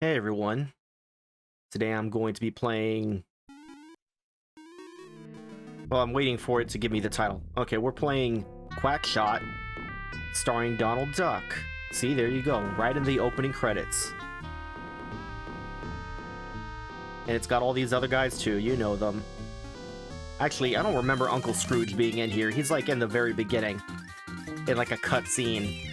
Hey everyone, today I'm going to be playing... Well, I'm waiting for it to give me the title. Okay, we're playing Quackshot, starring Donald Duck. See, there you go, right in the opening credits. And it's got all these other guys too, you know them. Actually, I don't remember Uncle Scrooge being in here. He's like in the very beginning, in like a cutscene.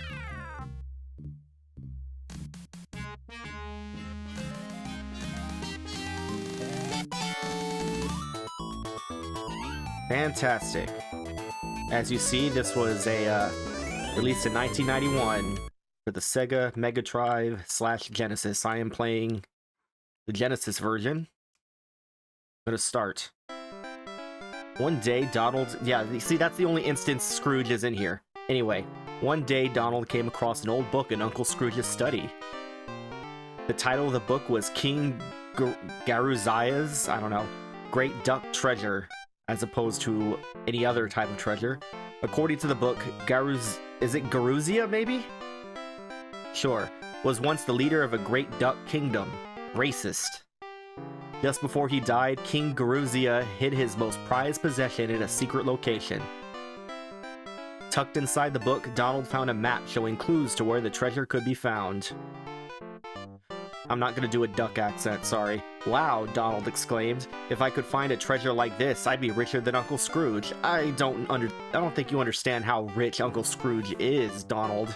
Fantastic. As you see, this was released in 1991 for the Sega Mega Drive / Genesis. I am playing the Genesis version. I'm gonna start. One day, Donald... Yeah, see, that's the only instance Scrooge is in here. Anyway, one day, Donald came across an old book in Uncle Scrooge's study. The title of the book was King Garuzia's, I don't know, Great Duck Treasure, as opposed to any other type of treasure. According to the book, is it Garuzia, maybe? Sure, was once the leader of a great duck kingdom. Racist. Just before he died, King Garuzia hid his most prized possession in a secret location. Tucked inside the book, Donald found a map showing clues to where the treasure could be found. I'm not gonna do a duck accent, sorry. Wow, Donald exclaimed. If I could find a treasure like this, I'd be richer than Uncle Scrooge. I don't think you understand how rich Uncle Scrooge is, Donald.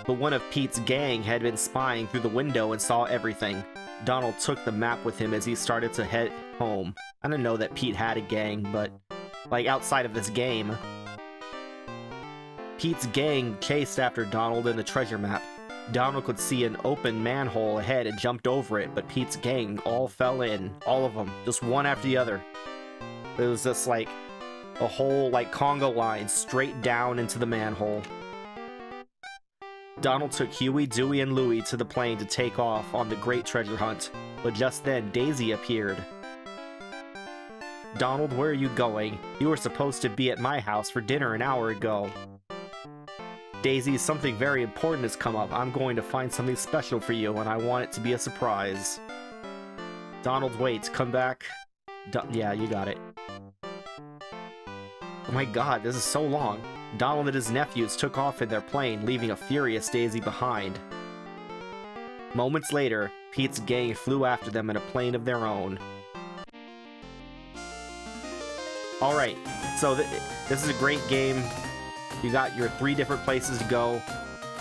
But one of Pete's gang had been spying through the window and saw everything. Donald took the map with him as he started to head home. I didn't know that Pete had a gang, but like outside of this game. Pete's gang chased after Donald and the treasure map. Donald could see an open manhole ahead and jumped over it, but Pete's gang all fell in. All of them. Just one after the other. It was just like a whole like conga line straight down into the manhole. Donald took Huey, Dewey, and Louie to the plane to take off on the great treasure hunt, but just then Daisy appeared. Donald, where are you going? You were supposed to be at my house for dinner an hour ago. Daisy, something very important has come up. I'm going to find something special for you, and I want it to be a surprise. Donald, wait, come back. Yeah, you got it. Oh my god, this is so long. Donald and his nephews took off in their plane, leaving a furious Daisy behind. Moments later, Pete's gang flew after them in a plane of their own. Alright, so this is a great game. You got your 3 different places to go.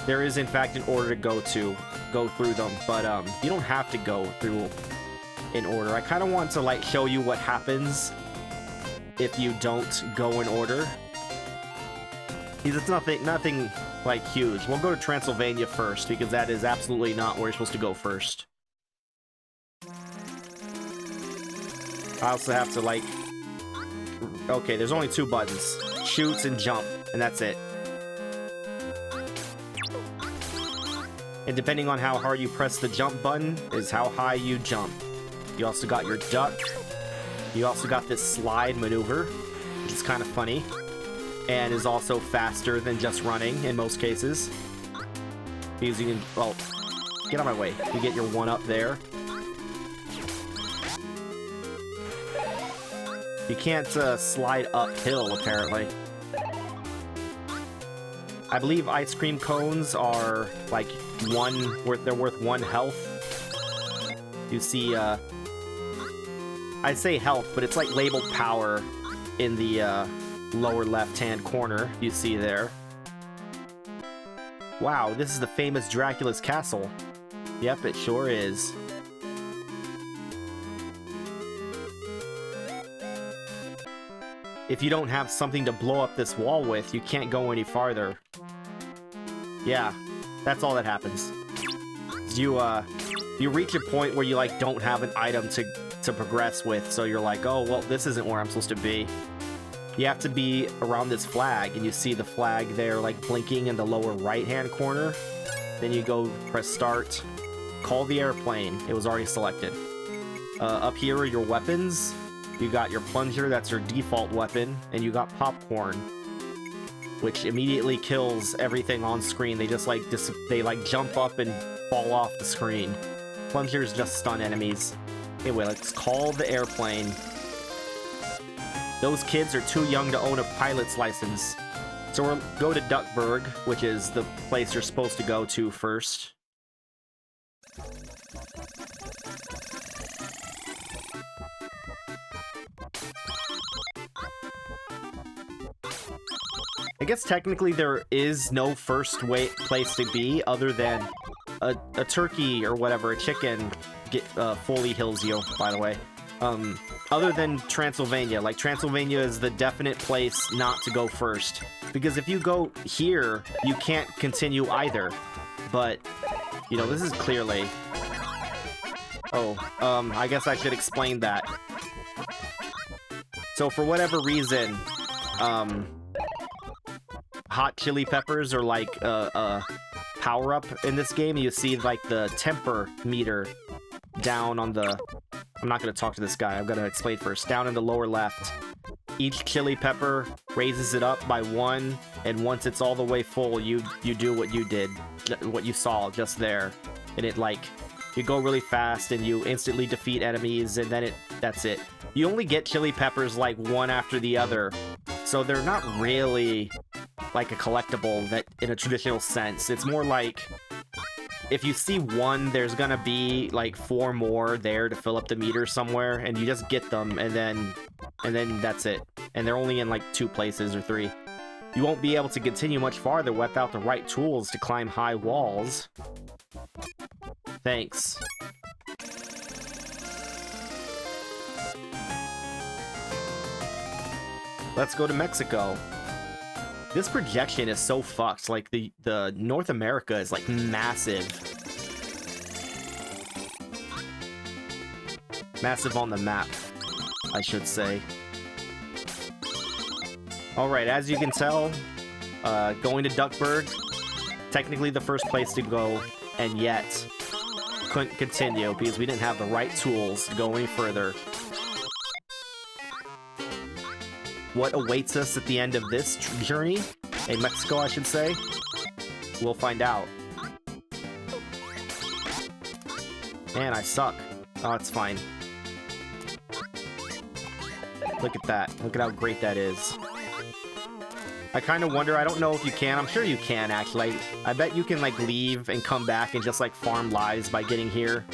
There is, in fact, an order to go through them, but you don't have to go through in order. I kind of want to like show you what happens if you don't go in order. It's nothing like huge. We'll go to Transylvania first, because that is absolutely not where you're supposed to go first. I also have to like... Okay, there's only 2 buttons. Shoot and jump, and that's it. And depending on how hard you press the jump button, is how high you jump. You also got your duck. You also got this slide maneuver, which is kind of funny. And is also faster than just running in most cases. Because you can, well, get out of my way. You get your 1-up there. You can't slide uphill, apparently. I believe ice cream cones are like they're worth 1 health. You see, I say health, but it's like labeled power in the lower left-hand corner, you see there. Wow, this is the famous Dracula's castle. Yep, it sure is. If you don't have something to blow up this wall with, you can't go any farther. Yeah, that's all that happens. You reach a point where you like don't have an item to progress with, so you're like, oh, well, this isn't where I'm supposed to be. You have to be around this flag, and you see the flag there like blinking in the lower right-hand corner. Then you go press start, call the airplane. It was already selected. Up here are your weapons. You got your plunger, that's your default weapon, and you got popcorn. which immediately kills everything on screen. They just like they like jump up and fall off the screen. Plungers just stun enemies. Anyway, let's call the airplane. Those kids are too young to own a pilot's license. So we'll go to Duckburg, which is the place you're supposed to go to first. I guess technically there is no first place to be other than a turkey or whatever, a chicken fully heals you, by the way. Other than Transylvania. Like, Transylvania is the definite place not to go first. Because if you go here, you can't continue either. But, you know, this is clearly... Oh, I guess I should explain that. So for whatever reason, hot chili peppers are like a power-up in this game. You see like the temper meter down on the... I'm not going to talk to this guy. I'm going to explain first. Down in the lower left, each chili pepper raises it up by 1, and once it's all the way full, you do what you did, what you saw just there. And it like, you go really fast and you instantly defeat enemies, and then that's it. You only get chili peppers like one after the other, so they're not really like a collectible that in a traditional sense. It's more like, if you see one, there's gonna be like 4 more there to fill up the meter somewhere, and you just get them, and then that's it. And they're only in like 2 places or 3. You won't be able to continue much farther without the right tools to climb high walls. Thanks. Let's go to Mexico. This projection is so fucked. Like, the North America is, like, massive. Massive on the map, I should say. Alright, as you can tell, going to Duckburg, technically the first place to go, and yet couldn't continue because we didn't have the right tools to go any further. What awaits us at the end of this journey, in Mexico, I should say, we'll find out. Man, I suck. Oh, it's fine. Look at that. Look at how great that is. I kind of wonder, I don't know if you can. I'm sure you can, actually. I bet you can, like, leave and come back and just, like, farm lives by getting here.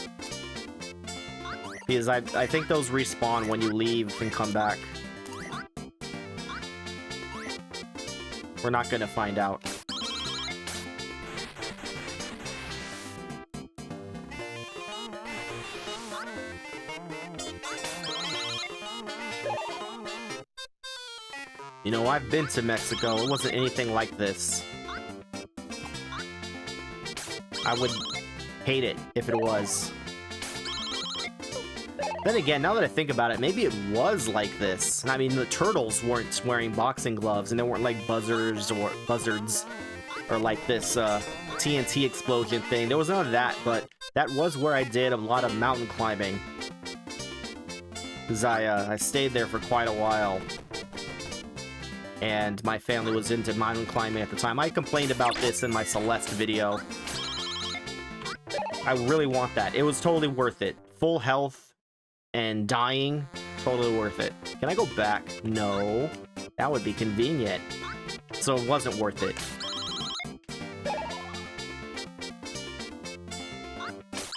Because I think those respawn when you leave and come back. We're not gonna find out. You know, I've been to Mexico. It wasn't anything like this. I would hate it if it was. Then again, now that I think about it, maybe it was like this. I mean, the turtles weren't wearing boxing gloves, and they weren't like buzzards, or like this TNT explosion thing. There was none of that, but that was where I did a lot of mountain climbing. Because I stayed there for quite a while. And my family was into mountain climbing at the time. I complained about this in my Celeste video. I really want that. It was totally worth it. Full health. And dying, totally worth it. Can I go back? No. That would be convenient. So it wasn't worth it.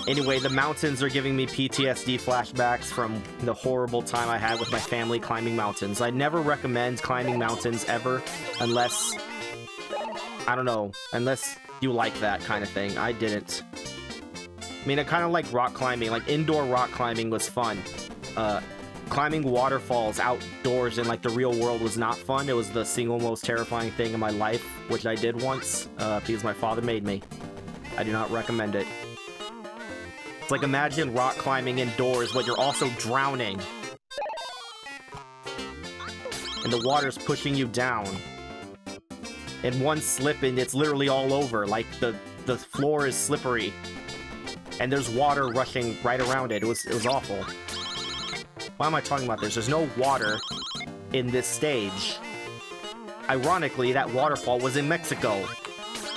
Anyway, the mountains are giving me PTSD flashbacks from the horrible time I had with my family climbing mountains. I never recommend climbing mountains ever, unless... I don't know. Unless you like that kind of thing. I didn't. I mean, I kind of like rock climbing. Like, indoor rock climbing was fun. Climbing waterfalls outdoors in, like, the real world was not fun. It was the single most terrifying thing in my life, which I did once, because my father made me. I do not recommend it. It's like, imagine rock climbing indoors, but you're also drowning. And the water's pushing you down. And one slip and it's literally all over. Like, the floor is slippery. And there's water rushing right around it. It was awful. Why am I talking about this? There's no water in this stage. ironically, that waterfall was in Mexico.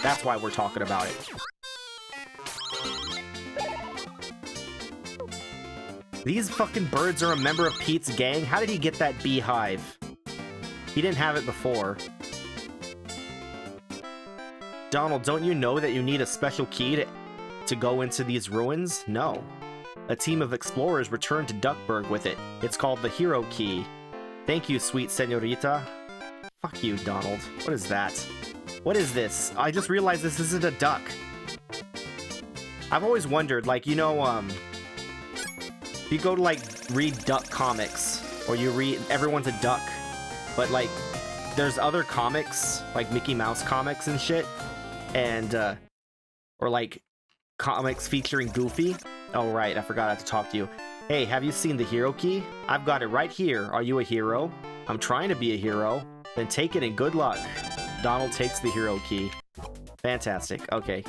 That's why we're talking about it. These fucking birds are a member of Pete's gang? How did he get that beehive? He didn't have it before. Donald, don't you know that you need a special key to go into these ruins? No. A team of explorers returned to Duckburg with it. It's called the Hero Key. Thank you, sweet senorita. Fuck you, Donald. What is that? What is this? I just realized this isn't a duck. I've always wondered, like, you know, you go to, like, read duck comics, or you read Everyone's a Duck, but, like, there's other comics, like Mickey Mouse comics and shit, and, or, like, comics featuring Goofy. Oh, right, I forgot I had to talk to you. Hey, have you seen the Hero Key? I've got it right here. Are you a hero? I'm trying to be a hero. Then take it and good luck. Donald takes the Hero Key. Fantastic. Okay.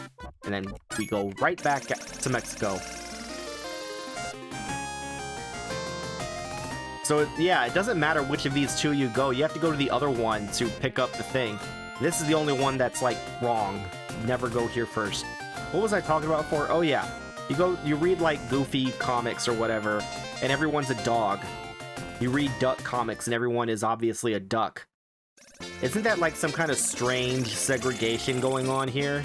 And then we go right back to Mexico. So, yeah, it doesn't matter which of these two you go. You have to go to the other one to pick up the thing. This is the only one that's, like, wrong. Never go here first. What was I talking about before? Oh, yeah. You read, like, Goofy comics or whatever, and everyone's a dog. You read duck comics, and everyone is obviously a duck. Isn't that, like, some kind of strange segregation going on here?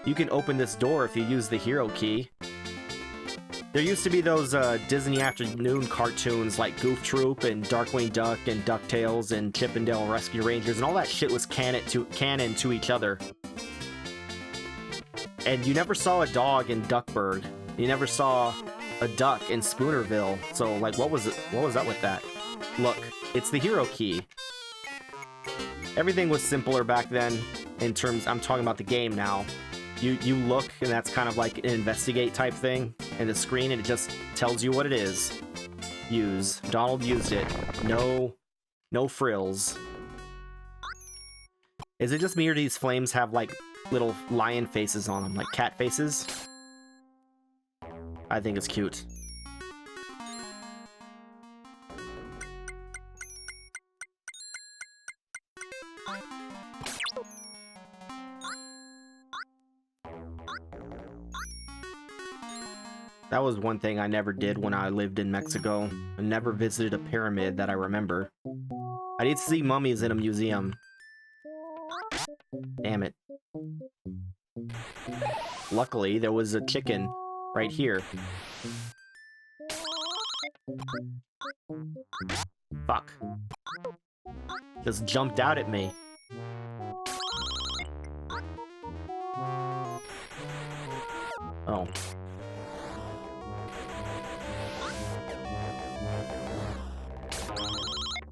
You can open this door if you use the Hero Key. There used to be those Disney afternoon cartoons like Goof Troop and Darkwing Duck and DuckTales and Chip 'n Dale Rescue Rangers, and all that shit was canon to each other. And you never saw a dog in Duckburg. You never saw a duck in Spoonerville. So, like, what was up with that? Look, it's the Hero Key. Everything was simpler back then in terms... I'm talking about the game now. You look, and that's kind of like an investigate type thing in the screen, and it just tells you what it is. Use. Donald used it. No frills. Is it just me, or do these flames have, like, little lion faces on them, like cat faces? I think it's cute. That was one thing I never did when I lived in Mexico. I never visited a pyramid that I remember. I need to see mummies in a museum. Damn it. Luckily, there was a chicken right here. Fuck. Just jumped out at me. Oh.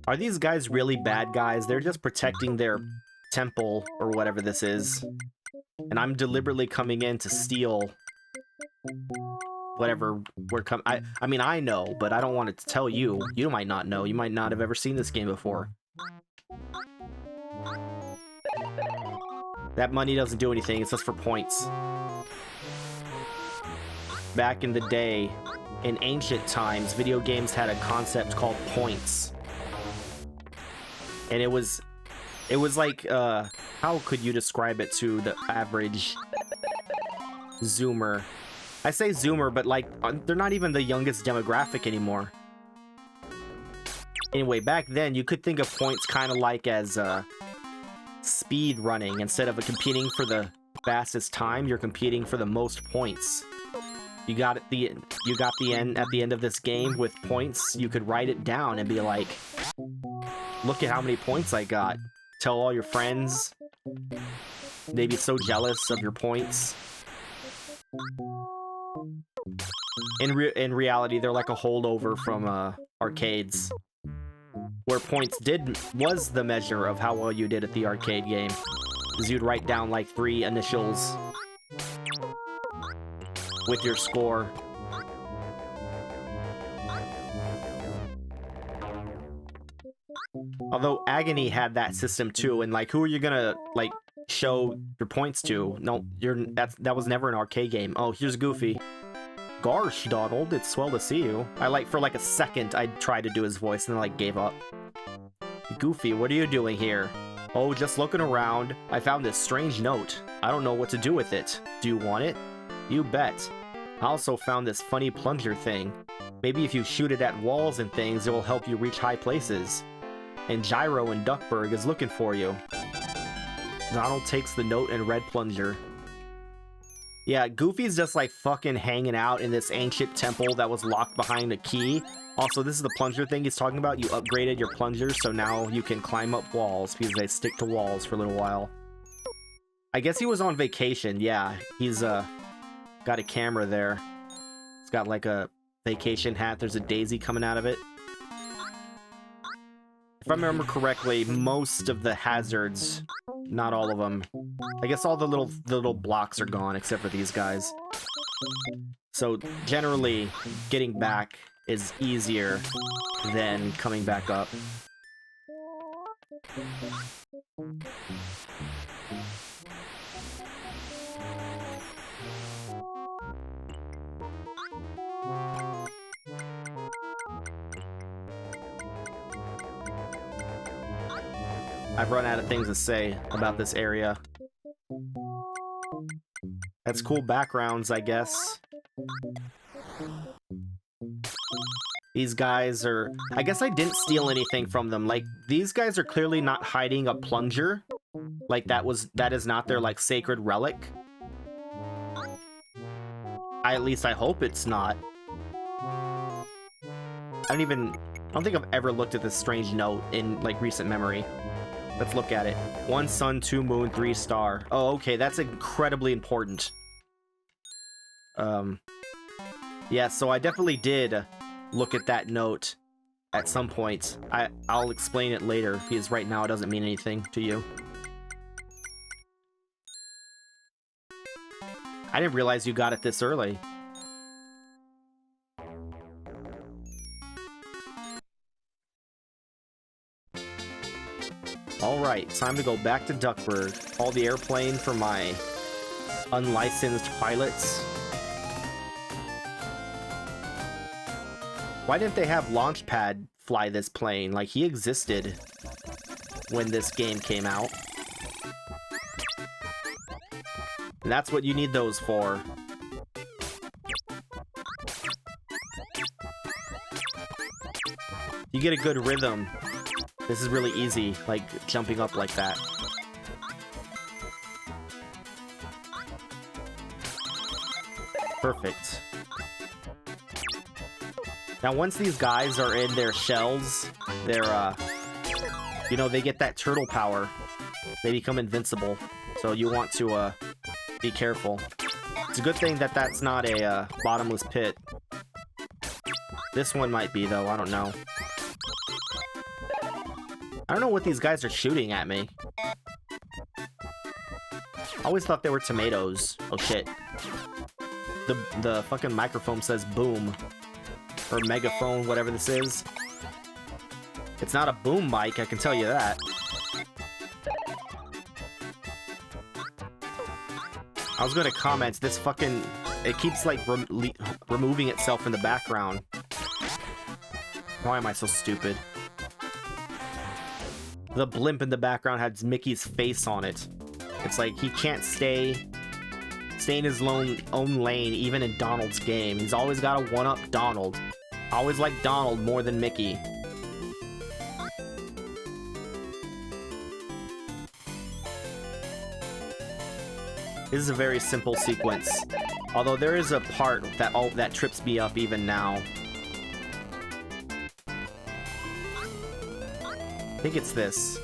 Are these guys really bad guys? They're just protecting their temple, or whatever this is. And I'm deliberately coming in to steal whatever we're coming... I mean, I know, but I don't want to tell you. You might not know. You might not have ever seen this game before. That money doesn't do anything. It's just for points. Back in the day, in ancient times, video games had a concept called points. And it was like, how could you describe it to the average Zoomer? I say Zoomer, but, like, they're not even the youngest demographic anymore. Anyway, back then, you could think of points kind of like as, speed running. Instead of competing for the fastest time, you're competing for the most points. You got at the end of this game with points. You could write it down and be like, look at how many points I got. Tell all your friends. They'd be so jealous of your points. In reality, they're like a holdover from arcades, where points was the measure of how well you did at the arcade game. Because you'd write down like 3 initials with your score. Although Agony had that system too, and like, who are you gonna like show your points to? No, that was never an arcade game. Oh, here's Goofy. Gosh, Donald, it's swell to see you. For like a second, I tried to do his voice and then like gave up. Goofy, what are you doing here? Oh, just looking around. I found this strange note. I don't know what to do with it. Do you want it? You bet. I also found this funny plunger thing. Maybe if you shoot it at walls and things, it will help you reach high places. And Gyro in Duckburg is looking for you. Donald takes the note and red plunger. Yeah, Goofy's just like fucking hanging out in this ancient temple that was locked behind a key. Also, this is the plunger thing he's talking about. You upgraded your plunger, so now you can climb up walls because they stick to walls for a little while. I guess he was on vacation. Yeah, he's got a camera there. He's got like a vacation hat. There's a daisy coming out of it. If I remember correctly, most of the hazards, not all of them. I guess all the little blocks are gone except for these guys. So generally, getting back is easier than coming back up. I've run out of things to say about this area. That's cool backgrounds, I guess. These guys are... I guess I didn't steal anything from them. Like, these guys are clearly not hiding a plunger. Like, that is not their, like, sacred relic. At least I hope it's not. I don't think I've ever looked at this strange note in, like, recent memory. Let's look at it. 1 sun, 2 moon, 3 star. Oh, okay, that's incredibly important. Yeah, so I definitely did look at that note at some point. I'll explain it later, because right now it doesn't mean anything to you. I didn't realize you got it this early. Alright, time to go back to Duckburg. Call the airplane for my unlicensed pilots. Why didn't they have Launchpad fly this plane? Like, he existed when this game came out. And that's what you need those for. You get a good rhythm. This is really easy, like, jumping up like that. Perfect. Now, once these guys are in their shells, they're, you know, they get that turtle power. They become invincible. So you want to, be careful. It's a good thing that that's not a, bottomless pit. This one might be, though. I don't know. I don't know what these guys are shooting at me. I always thought they were tomatoes. Oh, shit. The fucking microphone says boom. Or megaphone, whatever this is. It's not a boom mic, I can tell you that. I was gonna comment, this fucking... It keeps, like, removing itself in the background. Why am I so stupid? The blimp in the background had Mickey's face on it. It's like, he can't stay in his own lane, even in Donald's game. He's always gotta one-up Donald. I always like Donald more than Mickey. This is a very simple sequence. Although there is a part that trips me up even now. I think it's this.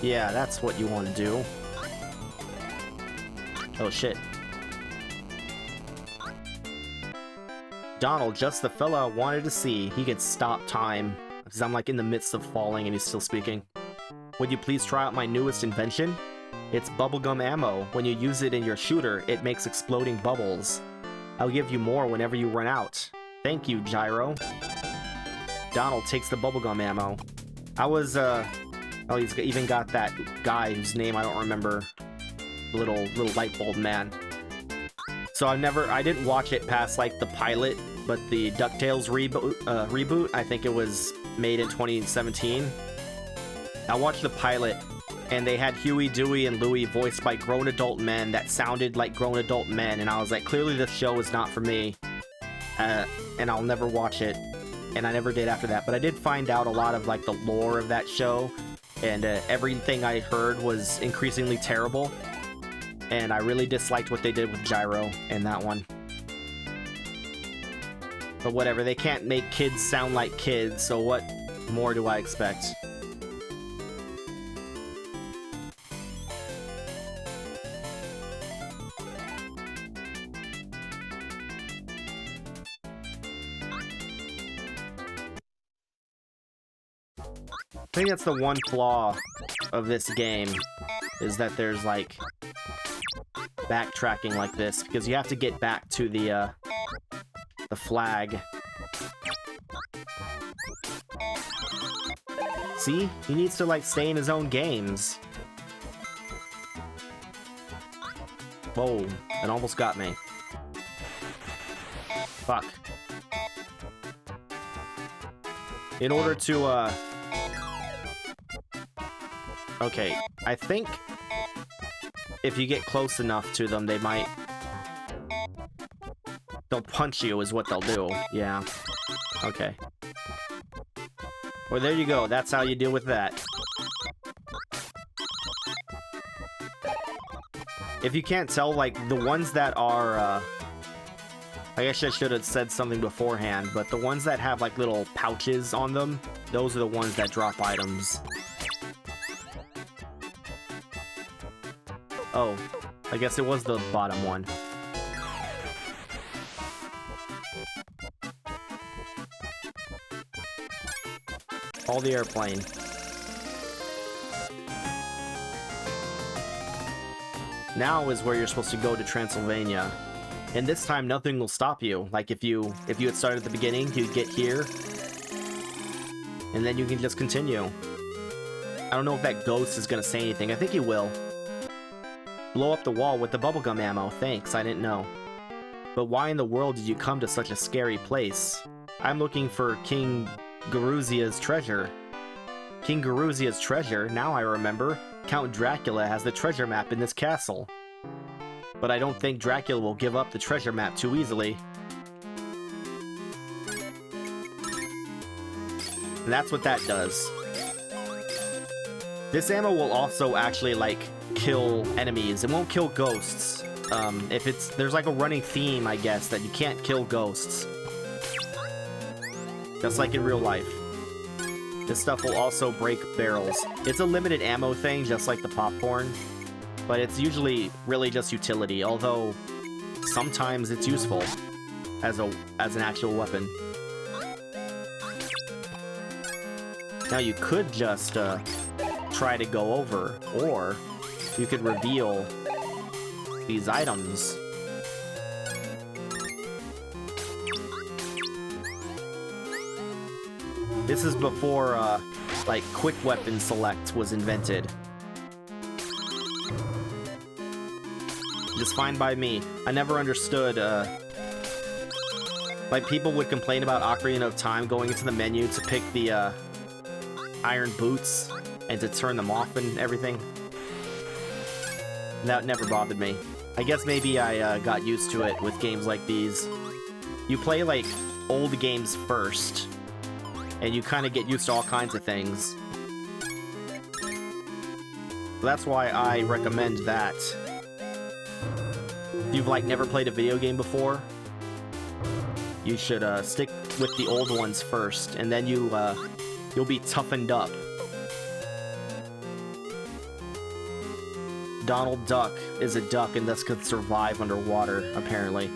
Yeah, that's what you want to do. Oh shit. Donald, just the fella I wanted to see. He could stop time. Because I'm like in the midst of falling and he's still speaking. Would you please try out my newest invention? It's bubblegum ammo. When you use it in your shooter, it makes exploding bubbles. I'll give you more whenever you run out. Thank you, Gyro. Donald takes the bubblegum ammo. I was, oh, he's even got that guy whose name I don't remember. Little light bulb man. So I didn't watch it past, like, the pilot but the DuckTales reboot, I think it was made in 2017. I watched the pilot, and they had Huey, Dewey, and Louie voiced by grown adult men that sounded like grown adult men, and I was like, clearly this show is not for me, and I'll never watch it, and I never did after that. But I did find out a lot of like the lore of that show, and everything I heard was increasingly terrible, and I really disliked what they did with Gyro in that one. But whatever, they can't make kids sound like kids, so what more do I expect? I think that's the one flaw of this game, is that there's like backtracking like this, because you have to get back to the flag. See? He needs to like stay in his own games. Whoa, it almost got me. Fuck. In order to okay, I think if you get close enough to them, they'll punch you is what they'll do. Yeah. Okay. Well, there you go. That's how you deal with that. If you can't tell, like, the ones that are, I guess I should have said something beforehand, but the ones that have, like, little pouches on them, those are the ones that drop items. Oh, I guess it was the bottom one. All the airplane. Now is where you're supposed to go to Transylvania. And this time nothing will stop you. Like if you had started at the beginning, you'd get here. And then you can just continue. I don't know if that ghost is gonna say anything. I think he will. Blow up the wall with the bubblegum ammo. Thanks, I didn't know. But why in the world did you come to such a scary place? I'm looking for King Garuzia's treasure. King Garuzia's treasure? Now I remember. Count Dracula has the treasure map in this castle. But I don't think Dracula will give up the treasure map too easily. And that's what that does. This ammo will also actually, like, kill enemies. It won't kill ghosts. There's like a running theme, I guess, that you can't kill ghosts. Just like in real life. This stuff will also break barrels. It's a limited ammo thing, just like the popcorn. But it's usually really just utility, although sometimes it's useful as an actual weapon. Now you could just try to go over, or you could reveal these items. This is before, like, quick weapon select was invented. Just fine by me. I never understood, like, people would complain about Ocarina of Time going into the menu to pick the, iron boots and to turn them off and everything. That never bothered me. I guess maybe I, got used to it with games like these. You play, like, old games first, and you kind of get used to all kinds of things. That's why I recommend that. If you've, like, never played a video game before, you should, stick with the old ones first, and then you'll be toughened up. Donald Duck is a duck and thus could survive underwater, apparently.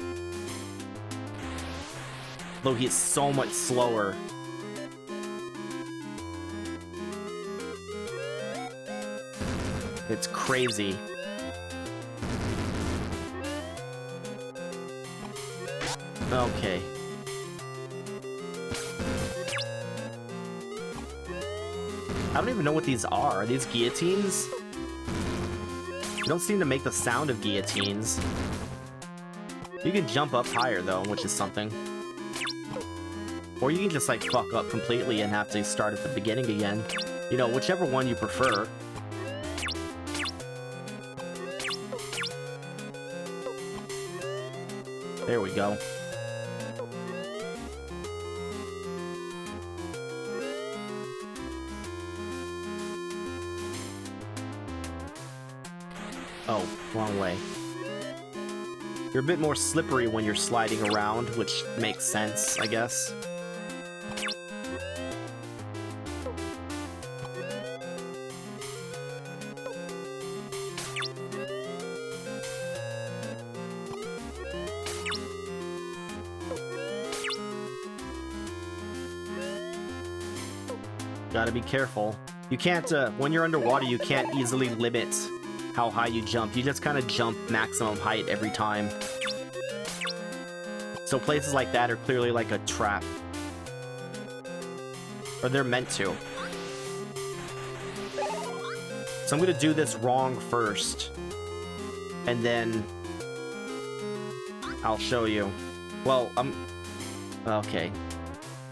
Though he's so much slower. It's crazy. Okay. I don't even know what these are. Are these guillotines? You don't seem to make the sound of guillotines. You can jump up higher, though, which is something. Or you can just, like, fuck up completely and have to start at the beginning again. You know, whichever one you prefer. There we go. Oh, wrong way. You're a bit more slippery when you're sliding around, which makes sense, I guess. Gotta be careful. You can't, when you're underwater, you can't easily limit how high you jump. You just kind of jump maximum height every time. So places like that are clearly like a trap. Or they're meant to. So I'm gonna do this wrong first. And then I'll show you. Well, okay.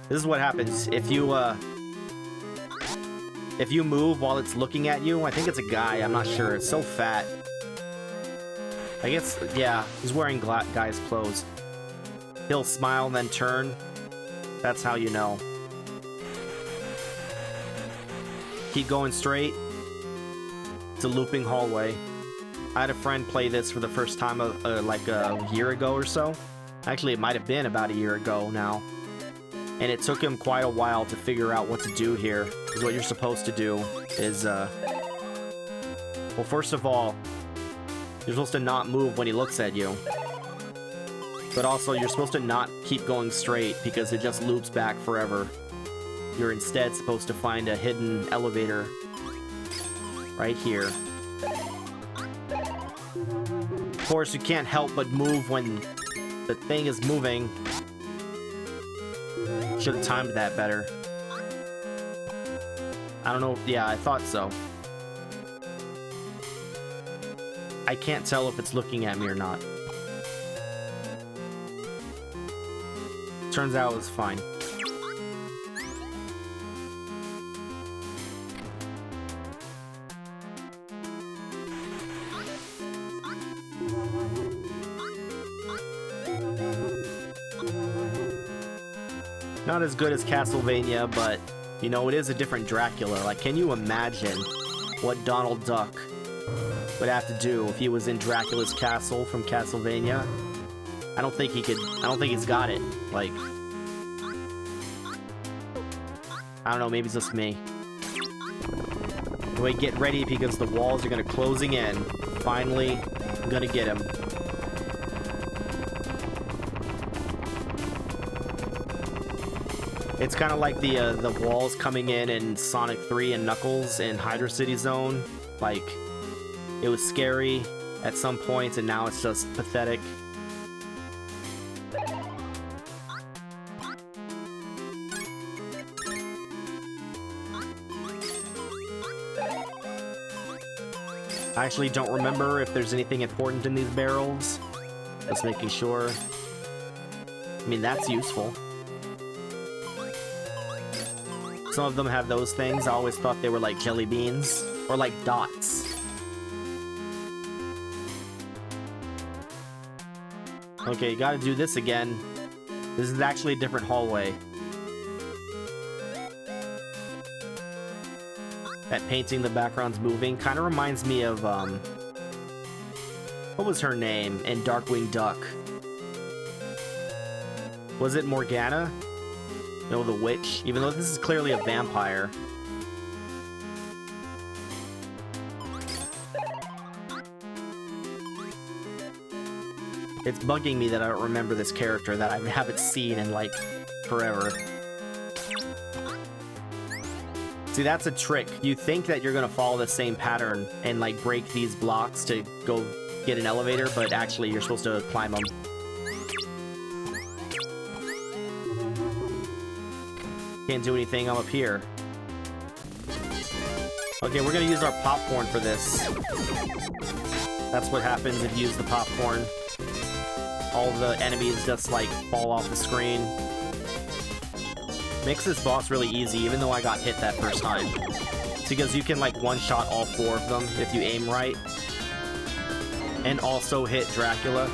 This is what happens if you move while it's looking at you. I think it's a guy, I'm not sure. It's so fat. I guess, yeah, he's wearing guy's clothes. He'll smile and then turn. That's how you know. Keep going straight. It's a looping hallway. I had a friend play this for the first time like a year ago or so. Actually, it might have been about a year ago now. And it took him quite a while to figure out what to do here. Because what you're supposed to do is, well, first of all, you're supposed to not move when he looks at you. But also, you're supposed to not keep going straight because it just loops back forever. You're instead supposed to find a hidden elevator right here. Of course, you can't help but move when the thing is moving. Should have timed that better. I don't know. Yeah, I thought so. I can't tell if it's looking at me or not. Turns out it was fine. Not as good as Castlevania, but, you know, it is a different Dracula. Like, can you imagine what Donald Duck would have to do if he was in Dracula's castle from Castlevania? I don't think he could. I don't think he's got it. Like, I don't know, maybe it's just me. Anyway, get ready because the walls are gonna closing in. Finally, I'm gonna get him. It's kind of like the walls coming in Sonic 3 and Knuckles in Hydra City Zone. Like, it was scary at some points, and now it's just pathetic. I actually don't remember if there's anything important in these barrels. Just making sure. I mean, that's useful. Some of them have those things. I always thought they were like jelly beans. Or like dots. Okay, you gotta do this again. This is actually a different hallway. That painting, the background's moving. Kind of reminds me of, what was her name in Darkwing Duck? Was it Morgana? No, the witch, even though this is clearly a vampire. It's bugging me that I don't remember this character that I haven't seen in, like, forever. See, that's a trick. You think that you're gonna follow the same pattern and, like, break these blocks to go get an elevator, but actually you're supposed to climb them. Can't do anything, I'm up here. Okay, we're gonna use our popcorn for this. That's what happens if you use the popcorn. All the enemies just, like, fall off the screen. Makes this boss really easy, even though I got hit that first time. It's because you can, like, one-shot all 4 of them if you aim right. And also hit Dracula.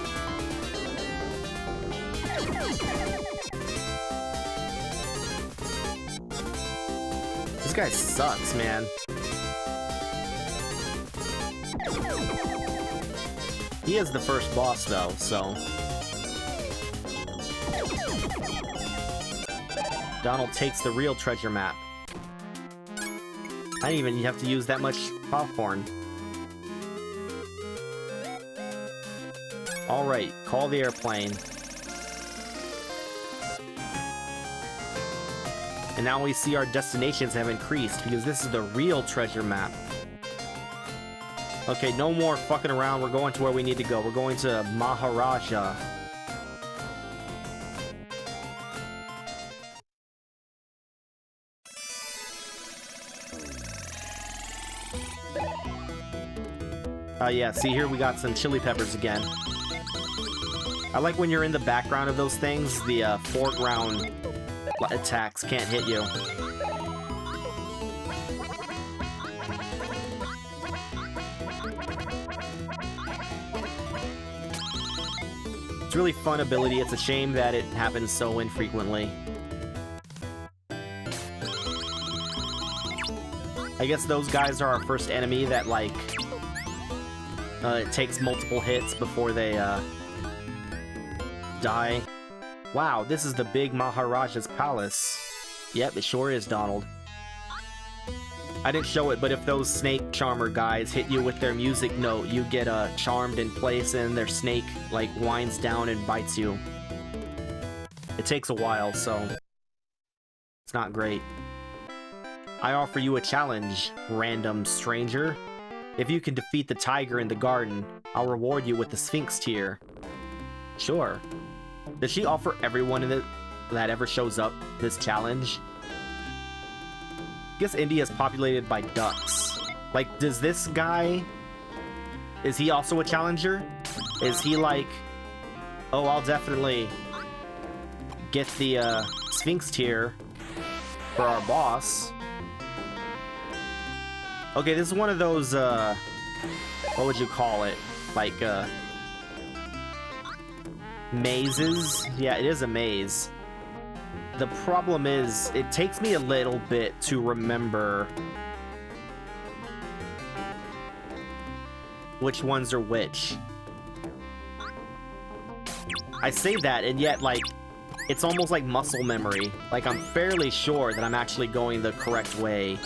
This guy sucks, man. He is the first boss, though, so... Donald takes the real treasure map. I didn't even have to use that much popcorn. Alright, call the airplane. And now we see our destinations have increased, because this is the real treasure map. Okay, no more fucking around, we're going to where we need to go. We're going to Maharaja. Yeah, see here we got some chili peppers again. I like when you're in the background of those things, the foreground attacks can't hit you. It's a really fun ability, it's a shame that it happens so infrequently. I guess those guys are our first enemy that, like, it takes multiple hits before they, die. Wow, this is the big Maharaja's palace. Yep, it sure is, Donald. I didn't show it, but if those snake charmer guys hit you with their music note, you get, charmed in place and their snake, like, winds down and bites you. It takes a while, so... it's not great. I offer you a challenge, random stranger. If you can defeat the tiger in the garden, I'll reward you with the Sphinx tier. Sure. Does she offer everyone in it that ever shows up this challenge? I guess India is populated by ducks. Like, does this guy... is he also a challenger? Is he like... oh, I'll definitely get the Sphinx tier for our boss. Okay, this is one of those, what would you call it? Like, mazes? Yeah, it is a maze. The problem is, it takes me a little bit to remember which ones are which. I say that, and yet, like, it's almost like muscle memory. Like, I'm fairly sure that I'm actually going the correct way.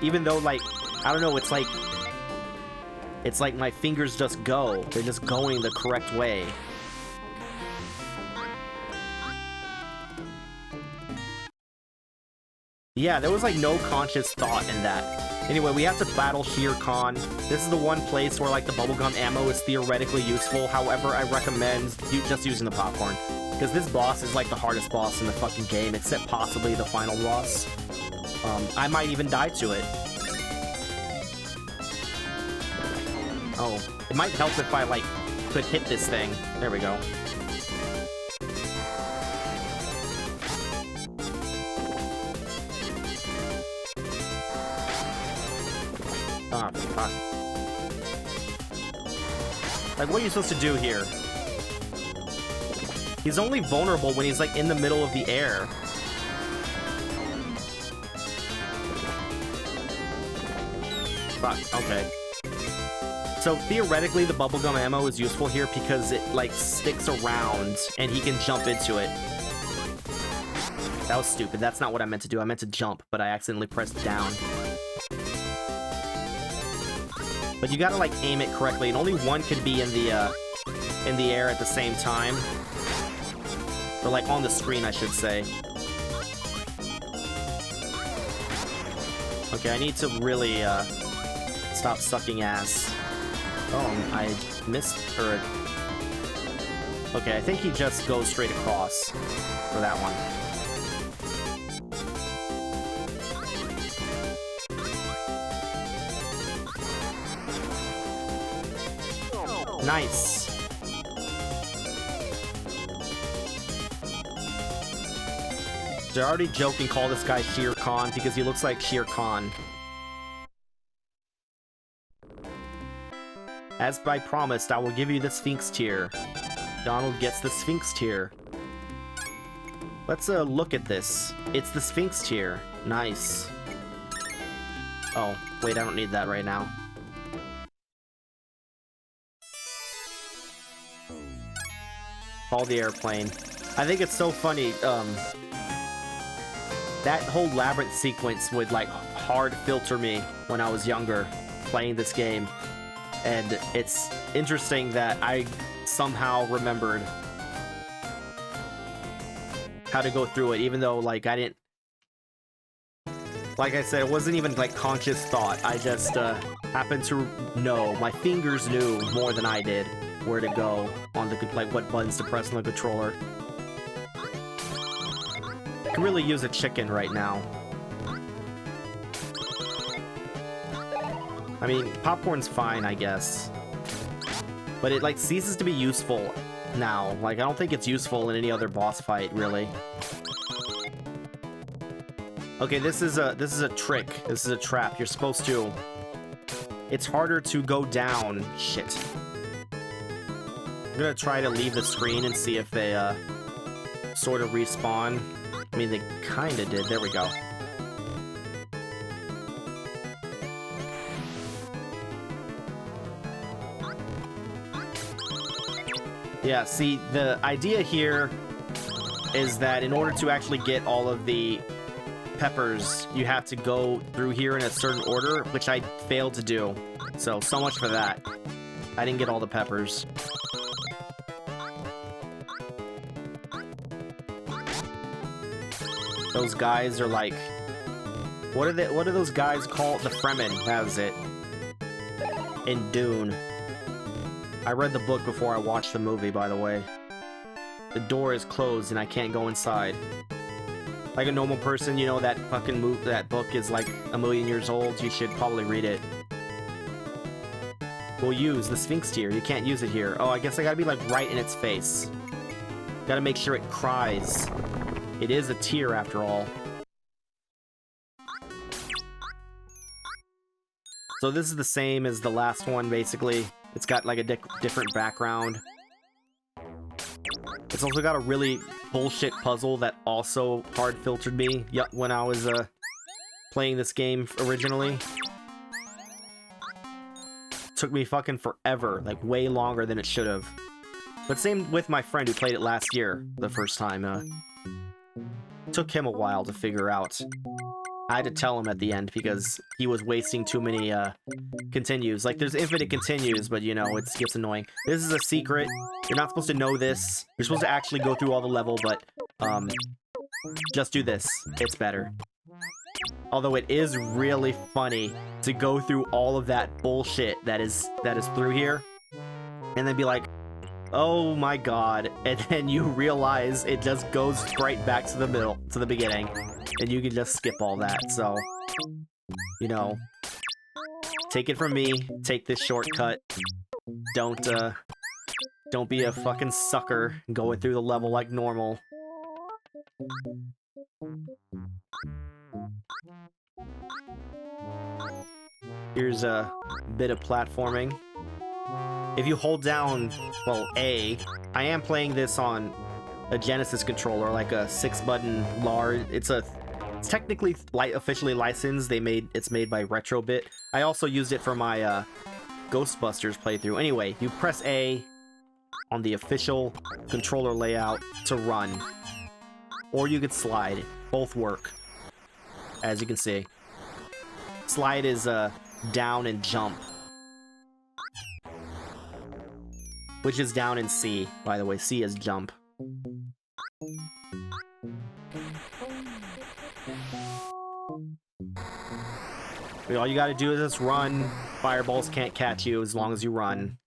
Even though, like, I don't know, it's like my fingers just go. They're just going the correct way. Yeah, there was, like, no conscious thought in that. Anyway, we have to battle Shere Khan. This is the one place where, like, the bubblegum ammo is theoretically useful. However, I recommend just using the popcorn. Because this boss is, like, the hardest boss in the fucking game, except possibly the final boss. I might even die to it. Oh, it might help if I, like, could hit this thing. There we go. Oh, fuck. Like, what are you supposed to do here? He's only vulnerable when he's, like, in the middle of the air. Fuck, okay. So, theoretically, the bubblegum ammo is useful here because it, like, sticks around and he can jump into it. That was stupid. That's not what I meant to do. I meant to jump, but I accidentally pressed down. But you gotta, like, aim it correctly, and only one can be in the air at the same time. Or, like, on the screen, I should say. Okay, I need to really, stop sucking ass. Oh, I missed, or... okay, I think he just goes straight across for that one. Nice. They're already joking, call this guy Shere Khan because he looks like Shere Khan. As I promised, I will give you the Sphinx tier. Donald gets the Sphinx tier. Let's look at this. It's the Sphinx tier. Nice. Oh, wait, I don't need that right now. Call the airplane. I think it's so funny, that whole labyrinth sequence would, like, hard filter me when I was younger playing this game. And it's interesting that I somehow remembered how to go through it, even though, like, I didn't... Like I said, it wasn't even, like, conscious thought. I just, happened to know. My fingers knew more than I did where to go on the, like, what buttons to press on the controller. I can really use a chicken right now. I mean, popcorn's fine, I guess. But it, like, ceases to be useful now. Like, I don't think it's useful in any other boss fight, really. Okay, this is a trick. This is a trap. You're supposed to... It's harder to go down. Shit. I'm gonna try to leave the screen and see if they, sort of respawn. I mean, they kinda did. There we go. Yeah, see, the idea here is that in order to actually get all of the peppers, you have to go through here in a certain order, which I failed to do. So much for that. I didn't get all the peppers. Those guys are like... What are those guys called? The Fremen has it. In Dune. I read the book before I watched the movie, by the way. The door is closed and I can't go inside. Like a normal person, you know, that fucking that book is like a million years old. You should probably read it. We'll use the Sphinx tier. You can't use it here. Oh, I guess I gotta be like right in its face. Gotta make sure it cries. It is a tier after all. So this is the same as the last one, basically. It's got like a different background. It's also got a really bullshit puzzle that also hard filtered me when I was playing this game originally. Took me fucking forever, like way longer than it should have. But same with my friend who played it last year, the first time. Took him a while to figure out. I had to tell him at the end because he was wasting too many continues. Like, there's infinite continues, but, you know, it gets annoying. This is a secret. You're not supposed to know this. You're supposed to actually go through all the level, but just do this. It's better. Although it is really funny to go through all of that bullshit that is through here, and then be like, oh my god, and then you realize it just goes right back to the middle, to the beginning, and you can just skip all that. So, you know, take it from me, take this shortcut. Don't be a fucking sucker going through the level like normal. Here's a bit of platforming. If you hold down, well, A, I am playing this on a Genesis controller, like a 6-button large. It's technically officially licensed. It's made by Retrobit. I also used it for my Ghostbusters playthrough. Anyway, you press A on the official controller layout to run, or you could slide. Both work, as you can see. Slide is down and jump, which is down in C, by the way. C is jump. But all you gotta do is just run. Fireballs can't catch you as long as you run.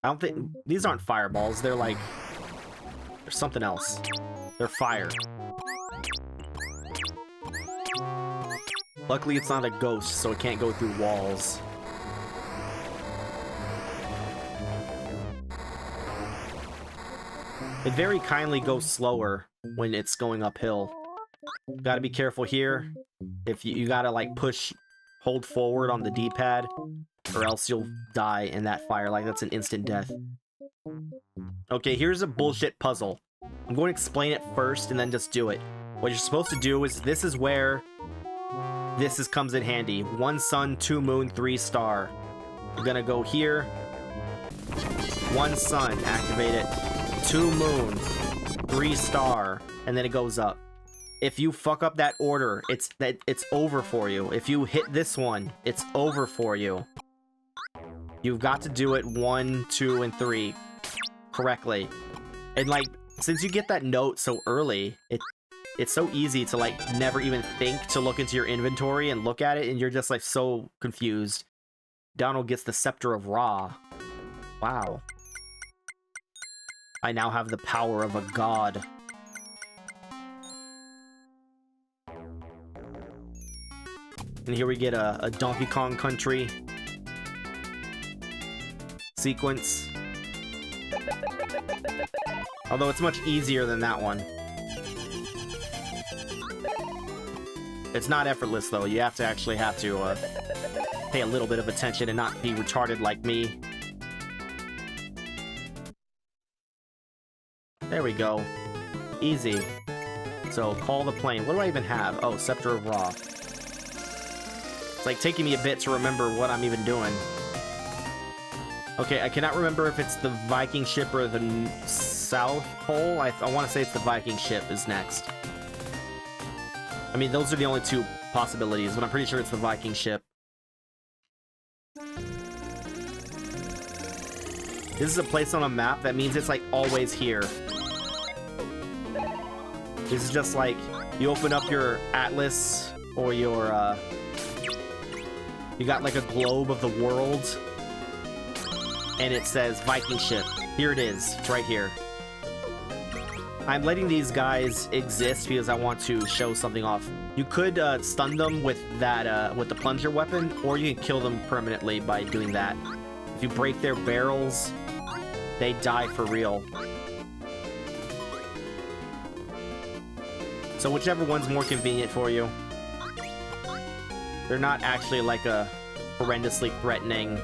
I don't think... These aren't fireballs, they're like... They're something else. They're fire. Luckily, it's not a ghost, so it can't go through walls. It very kindly goes slower when it's going uphill. Gotta be careful here. If you gotta like push, hold forward on the D-pad, or else you'll die in that fire. Like, that's an instant death. Okay, here's a bullshit puzzle. I'm going to explain it first and then just do it. What you're supposed to do is, this is where this comes in handy. 1 sun, 2 moon, 3 star. You're gonna go here. 1 sun, activate it. 2 moon, 3 star, and then it goes up. If you fuck up that order, it's over for you. If you hit this one, it's over for you. You've got to do it 1, 2, and 3 correctly. And like, since you get that note so early, it's so easy to like never even think to look into your inventory and look at it, and you're just like so confused. Donald gets the Scepter of Ra. Wow. I now have the power of a god. And here we get a Donkey Kong Country sequence. Although it's much easier than that one. It's not effortless though. You have to actually pay a little bit of attention and not be retarded like me. There we go. Easy. So, call the plane. What do I even have? Oh, Scepter of Ra. It's like taking me a bit to remember what I'm even doing. Okay, I cannot remember if it's the Viking ship or the South Pole. I want to say it's the Viking ship is next. I mean, those are the only 2 possibilities, but I'm pretty sure it's the Viking ship. This is a place on a map. That means it's like always here. This is just like, you open up your atlas or your, you got like a globe of the world, and it says Viking ship. Here it is. It's right here. I'm letting these guys exist because I want to show something off. You could stun them with that, with the plunger weapon, or you can kill them permanently by doing that. If you break their barrels, they die for real. So whichever one's more convenient for you. They're not actually like a horrendously threatening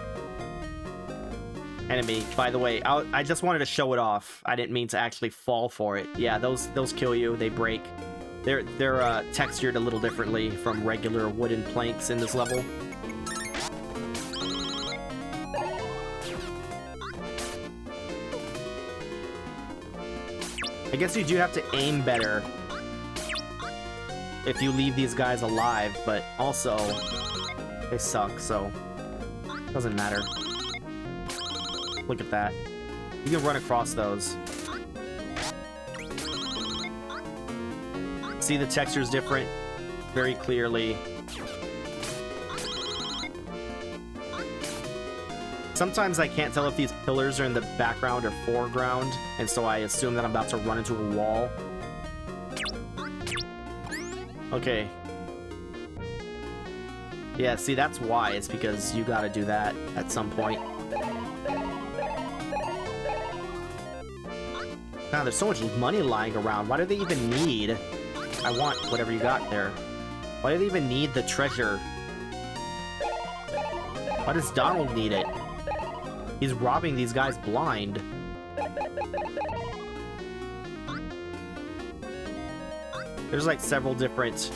enemy. By the way, I just wanted to show it off. I didn't mean to actually fall for it. Yeah, those kill you. They break. They're textured a little differently from regular wooden planks in this level. I guess you do have to aim better if you leave these guys alive, but also they suck, so it doesn't matter. Look at that. You can run across those. See, the texture's different very clearly. Sometimes I can't tell if these pillars are in the background or foreground, and so I assume that I'm about to run into a wall. Okay. Yeah, see, that's why. It's because you gotta do that at some point. God, there's so much money lying around. Why do they even need... I want whatever you got there. Why do they even need the treasure? Why does Donald need it? He's robbing these guys blind. There's like several different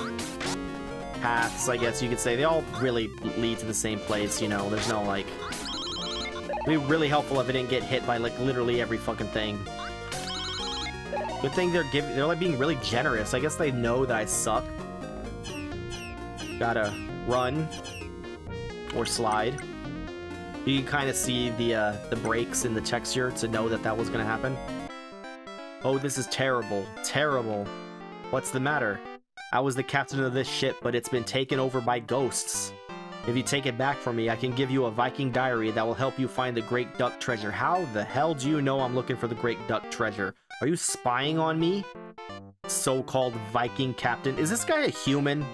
paths, I guess you could say. They all really lead to the same place, you know. There's no like... It'd be really helpful if it didn't get hit by like literally every fucking thing. Good thing they're like being really generous. I guess they know that I suck. Gotta run or slide. You can kind of see the breaks in the texture to know that that was gonna happen. Oh, this is terrible. Terrible. What's the matter? I was the captain of this ship, but it's been taken over by ghosts. If you take it back from me, I can give you a Viking diary that will help you find the Great Duck Treasure. How the hell do you know I'm looking for the Great Duck Treasure? Are you spying on me? So-called Viking captain. Is this guy a human?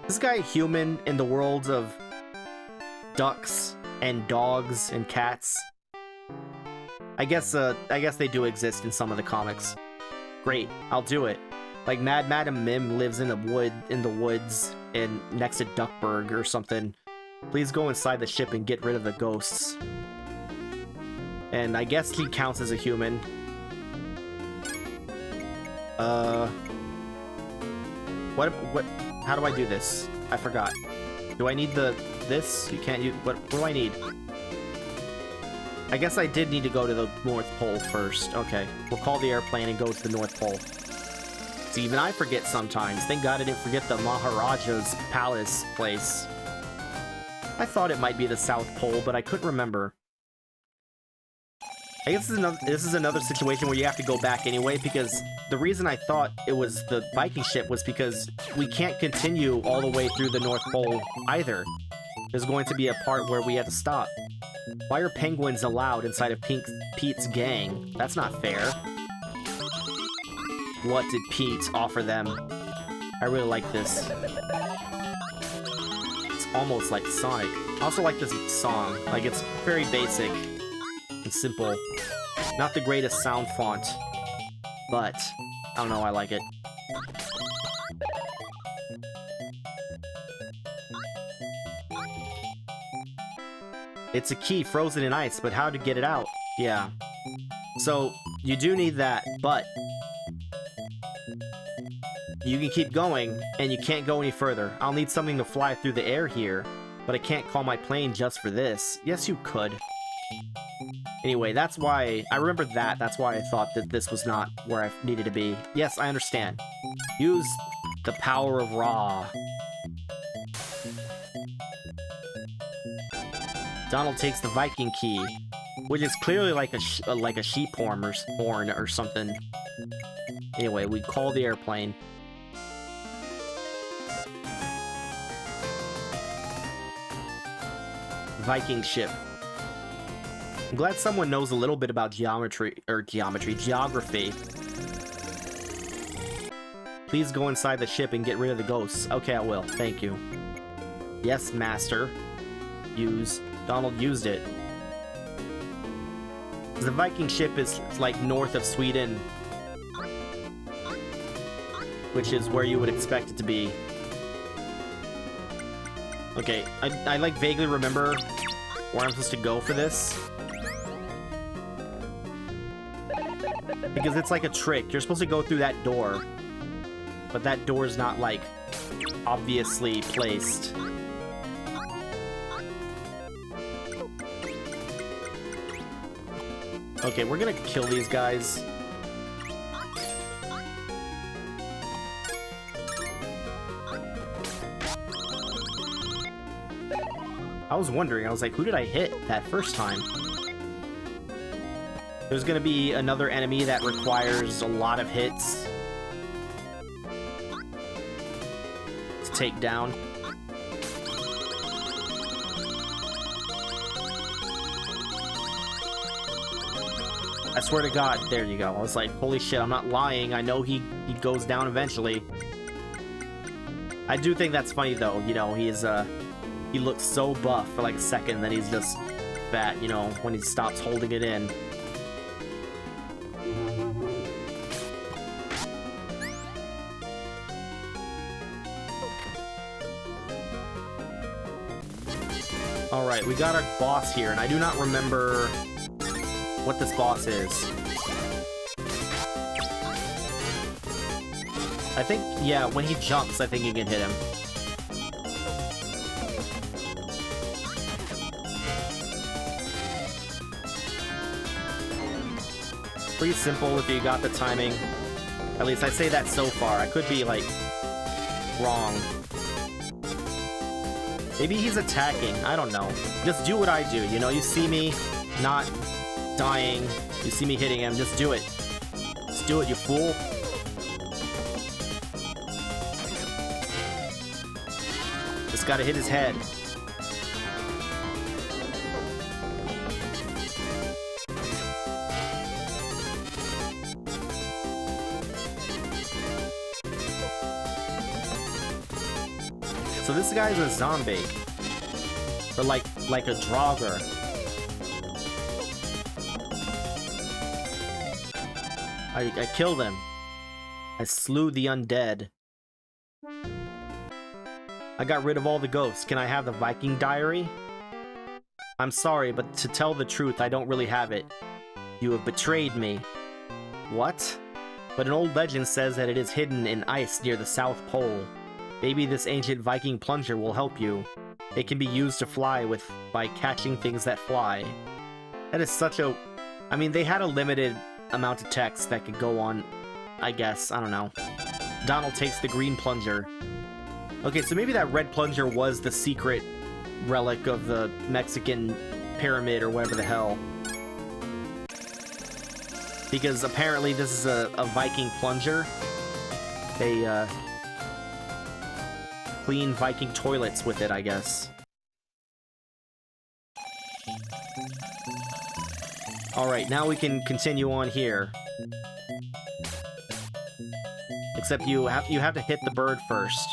This guy human in the world of ducks and dogs and cats? I guess they do exist in some of the comics. Great, I'll do it. Like Madam Mim lives in the woods and next to Duckburg or something. Please go inside the ship and get rid of the ghosts. And I guess he counts as a human. What, how do I do this? I forgot. Do I need this? You can't use, what do I need? I guess I did need to go to the North Pole first. Okay, we'll call the airplane and go to the North Pole. See, even I forget sometimes. Thank God I didn't forget the Maharaja's palace place. I thought it might be the South Pole, but I couldn't remember. I guess this is another situation where you have to go back anyway, because the reason I thought it was the Viking ship was because we can't continue all the way through the North Pole either. There's going to be a part where we have to stop. Why are penguins allowed inside of Pete's gang? That's not fair. What did Pete offer them? I really like this. It's almost like Sonic. I also like this song. Like, it's very basic and simple. Not the greatest sound font, but I don't know, I like it. It's a key frozen in ice, but how to get it out? Yeah. So, you do need that, but you can keep going, and you can't go any further. I'll need something to fly through the air here, but I can't call my plane just for this. Yes, you could. Anyway, that's why... I remember that. That's why I thought that this was not where I needed to be. Yes, I understand. Use the power of Ra. Donald takes the Viking key, which is clearly like a sheep horn or something. Anyway, we call the airplane. Viking ship. I'm glad someone knows a little bit about geography. Please go inside the ship and get rid of the ghosts. Okay, I will. Thank you. Yes, master. Use. Donald used it. The Viking ship is like north of Sweden, which is where you would expect it to be. Okay, I like vaguely remember where I'm supposed to go for this. Because it's like a trick. You're supposed to go through that door. But that door is not, like, obviously placed. Okay, we're gonna kill these guys. I was wondering, I was like, who did I hit that first time? There's gonna be another enemy that requires a lot of hits to take down. I swear to God, there you go. I was like, holy shit, I'm not lying. I know he goes down eventually. I do think that's funny though, you know, he looks so buff for like a second, then he's just fat, you know, when he stops holding it in. Alright, we got our boss here, and I do not remember what this boss is. I think, yeah, when he jumps, I think you can hit him. Pretty simple if you got the timing. At least I say that so far. I could be, like, wrong. Maybe he's attacking. I don't know. Just do what I do, you know? You see me not dying. You see me hitting him. Just do it. Just do it, you fool. Just gotta hit his head. So this guy's a zombie. Or like a Draugr. I killed him. I slew the undead. I got rid of all the ghosts. Can I have the Viking diary? I'm sorry, but to tell the truth, I don't really have it. You have betrayed me. What? But an old legend says that it is hidden in ice near the South Pole. Maybe this ancient Viking plunger will help you. It can be used to fly with by catching things that fly. That is such a... I mean, they had a limited amount of text that could go on, I guess. I don't know. Donald takes the green plunger. Okay, so maybe that red plunger was the secret relic of the Mexican pyramid or whatever the hell. Because apparently this is a Viking plunger. They clean Viking toilets with it, I guess. Alright, now we can continue on here. Except you have to hit the bird first.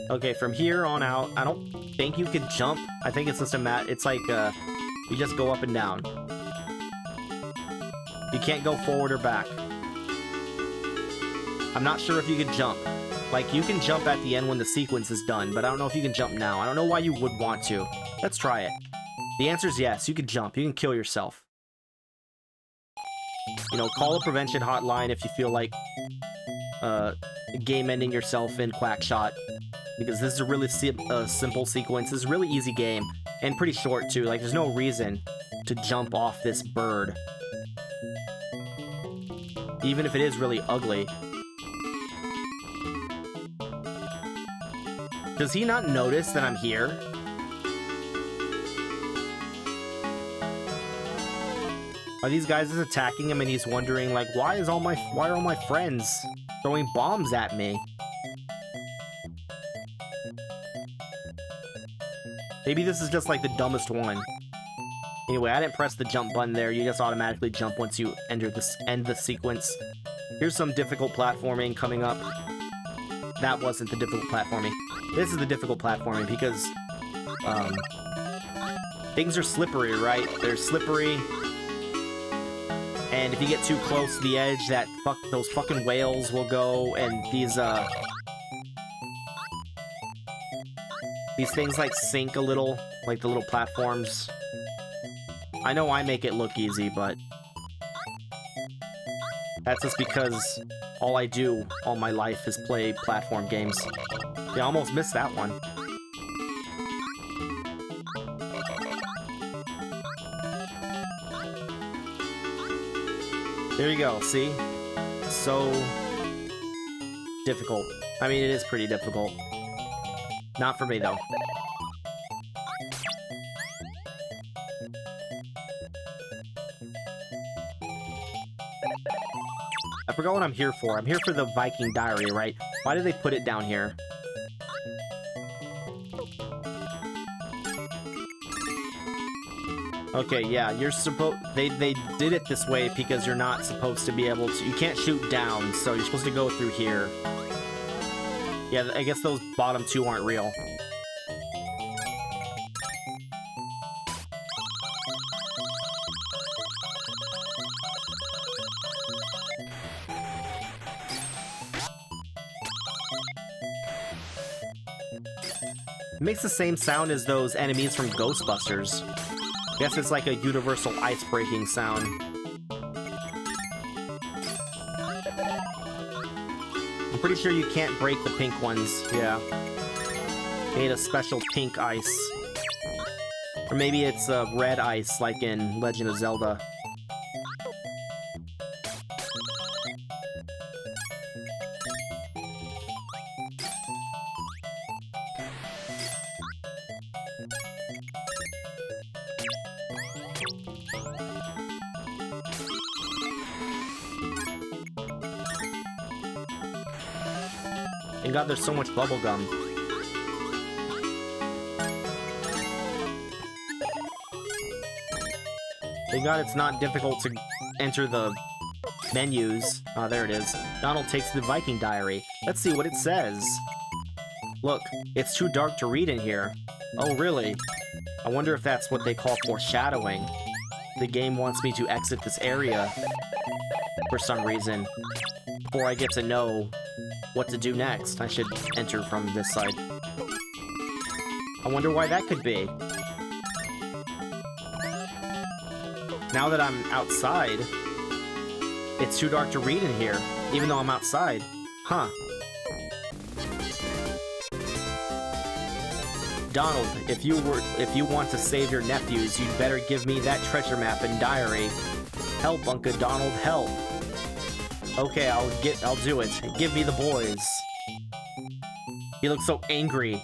Okay, from here on out, I don't think you could jump. I think it's just a mat. It's like, you just go up and down. You can't go forward or back. I'm not sure if you can jump. Like, you can jump at the end when the sequence is done, but I don't know if you can jump now. I don't know why you would want to. Let's try it. The answer is yes, you can jump. You can kill yourself. You know, call a prevention hotline if you feel like, game-ending yourself in Quackshot. Because this is a really simple sequence. This is a really easy game. And pretty short, too. Like, there's no reason to jump off this bird. Even if it is really ugly. Does he not notice that I'm here? Are these guys just attacking him and he's wondering, like, why are all my friends throwing bombs at me? Maybe this is just like the dumbest one. Anyway, I didn't press the jump button there. You just automatically jump once you end the sequence. Here's some difficult platforming coming up. That wasn't the difficult platforming. This is the difficult platforming because things are slippery, right? They're slippery. And if you get too close to the edge, those fucking whales will go, and these things like sink a little, like the little platforms. I know I make it look easy, but that's just because all I do all my life is play platform games. Yeah, I almost missed that one. There you go, see? So difficult. I mean, it is pretty difficult. Not for me, though. I forgot what I'm here for. I'm here for the Viking diary, right? Why did they put it down here? Okay, yeah, you're supposed... They did it this way because you're not supposed to be able to... You can't shoot down, so you're supposed to go through here. Yeah, I guess those bottom two aren't real. It makes the same sound as those enemies from Ghostbusters. I guess it's like a universal ice-breaking sound. I'm pretty sure you can't break the pink ones, yeah. Made a special pink ice. Or maybe it's red ice, like in Legend of Zelda. Thank God there's so much bubblegum. Thank God it's not difficult to enter the Menus. Ah, there it is. Donald takes the Viking diary. Let's see what it says. Look, it's too dark to read in here. Oh, really? I wonder if that's what they call foreshadowing. The game wants me to exit this area for some reason. Before I get to know what to do next, I should enter from this side. I wonder why that could be. Now that I'm outside, it's too dark to read in here, even though I'm outside. Huh. Donald, if you want to save your nephews, you'd better give me that treasure map and diary. Help, Uncle Donald, help. Okay, I'll do it. Give me the boys. He looks so angry.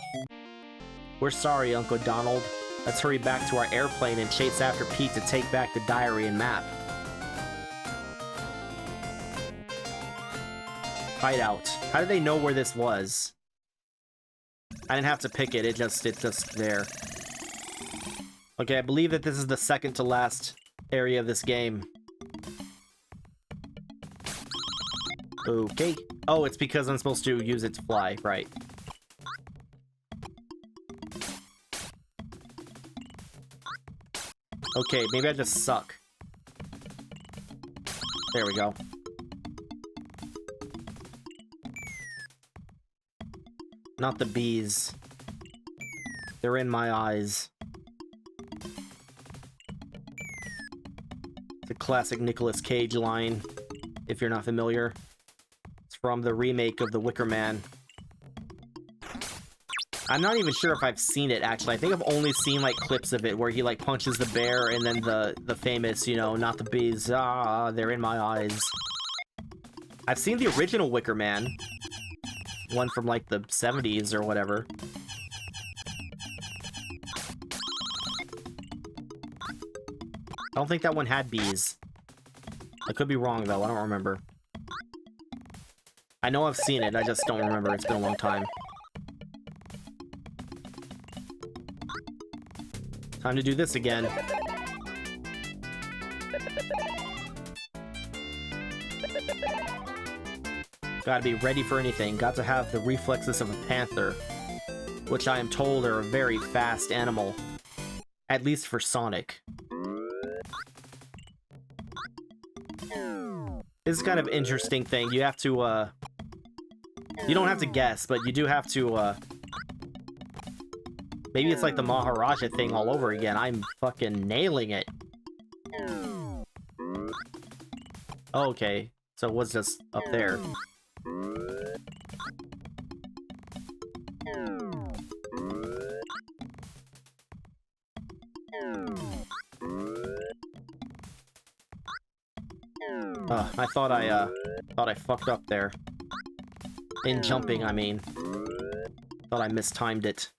We're sorry, Uncle Donald. Let's hurry back to our airplane and chase after Pete to take back the diary and map. Hideout. How did they know where this was? I didn't have to pick it, it's just there. Okay, I believe that this is the second to last area of this game. Okay. Oh, it's because I'm supposed to use it to fly, right. Okay, maybe I just suck. There we go. Not the bees. They're in my eyes. It's a classic Nicolas Cage line, if you're not familiar. It's from the remake of The Wicker Man. I'm not even sure if I've seen it, actually. I think I've only seen, like, clips of it where he, like, punches the bear and then the famous, you know, not the bees, ah, they're in my eyes. I've seen the original Wicker Man. One from, like, the 70s or whatever. I don't think that one had bees. I could be wrong, though. I don't remember. I know I've seen it, I just don't remember. It's been a long time. Time to do this again. Gotta be ready for anything. Got to have the reflexes of a panther, which I am told are a very fast animal. At least for Sonic. This is kind of an interesting thing. You have to, you don't have to guess, but you do have to, maybe it's like the Maharaja thing all over again. I'm fucking nailing it. Okay, so it was just up there. I thought I fucked up there. In jumping, I mean. Thought I mistimed it.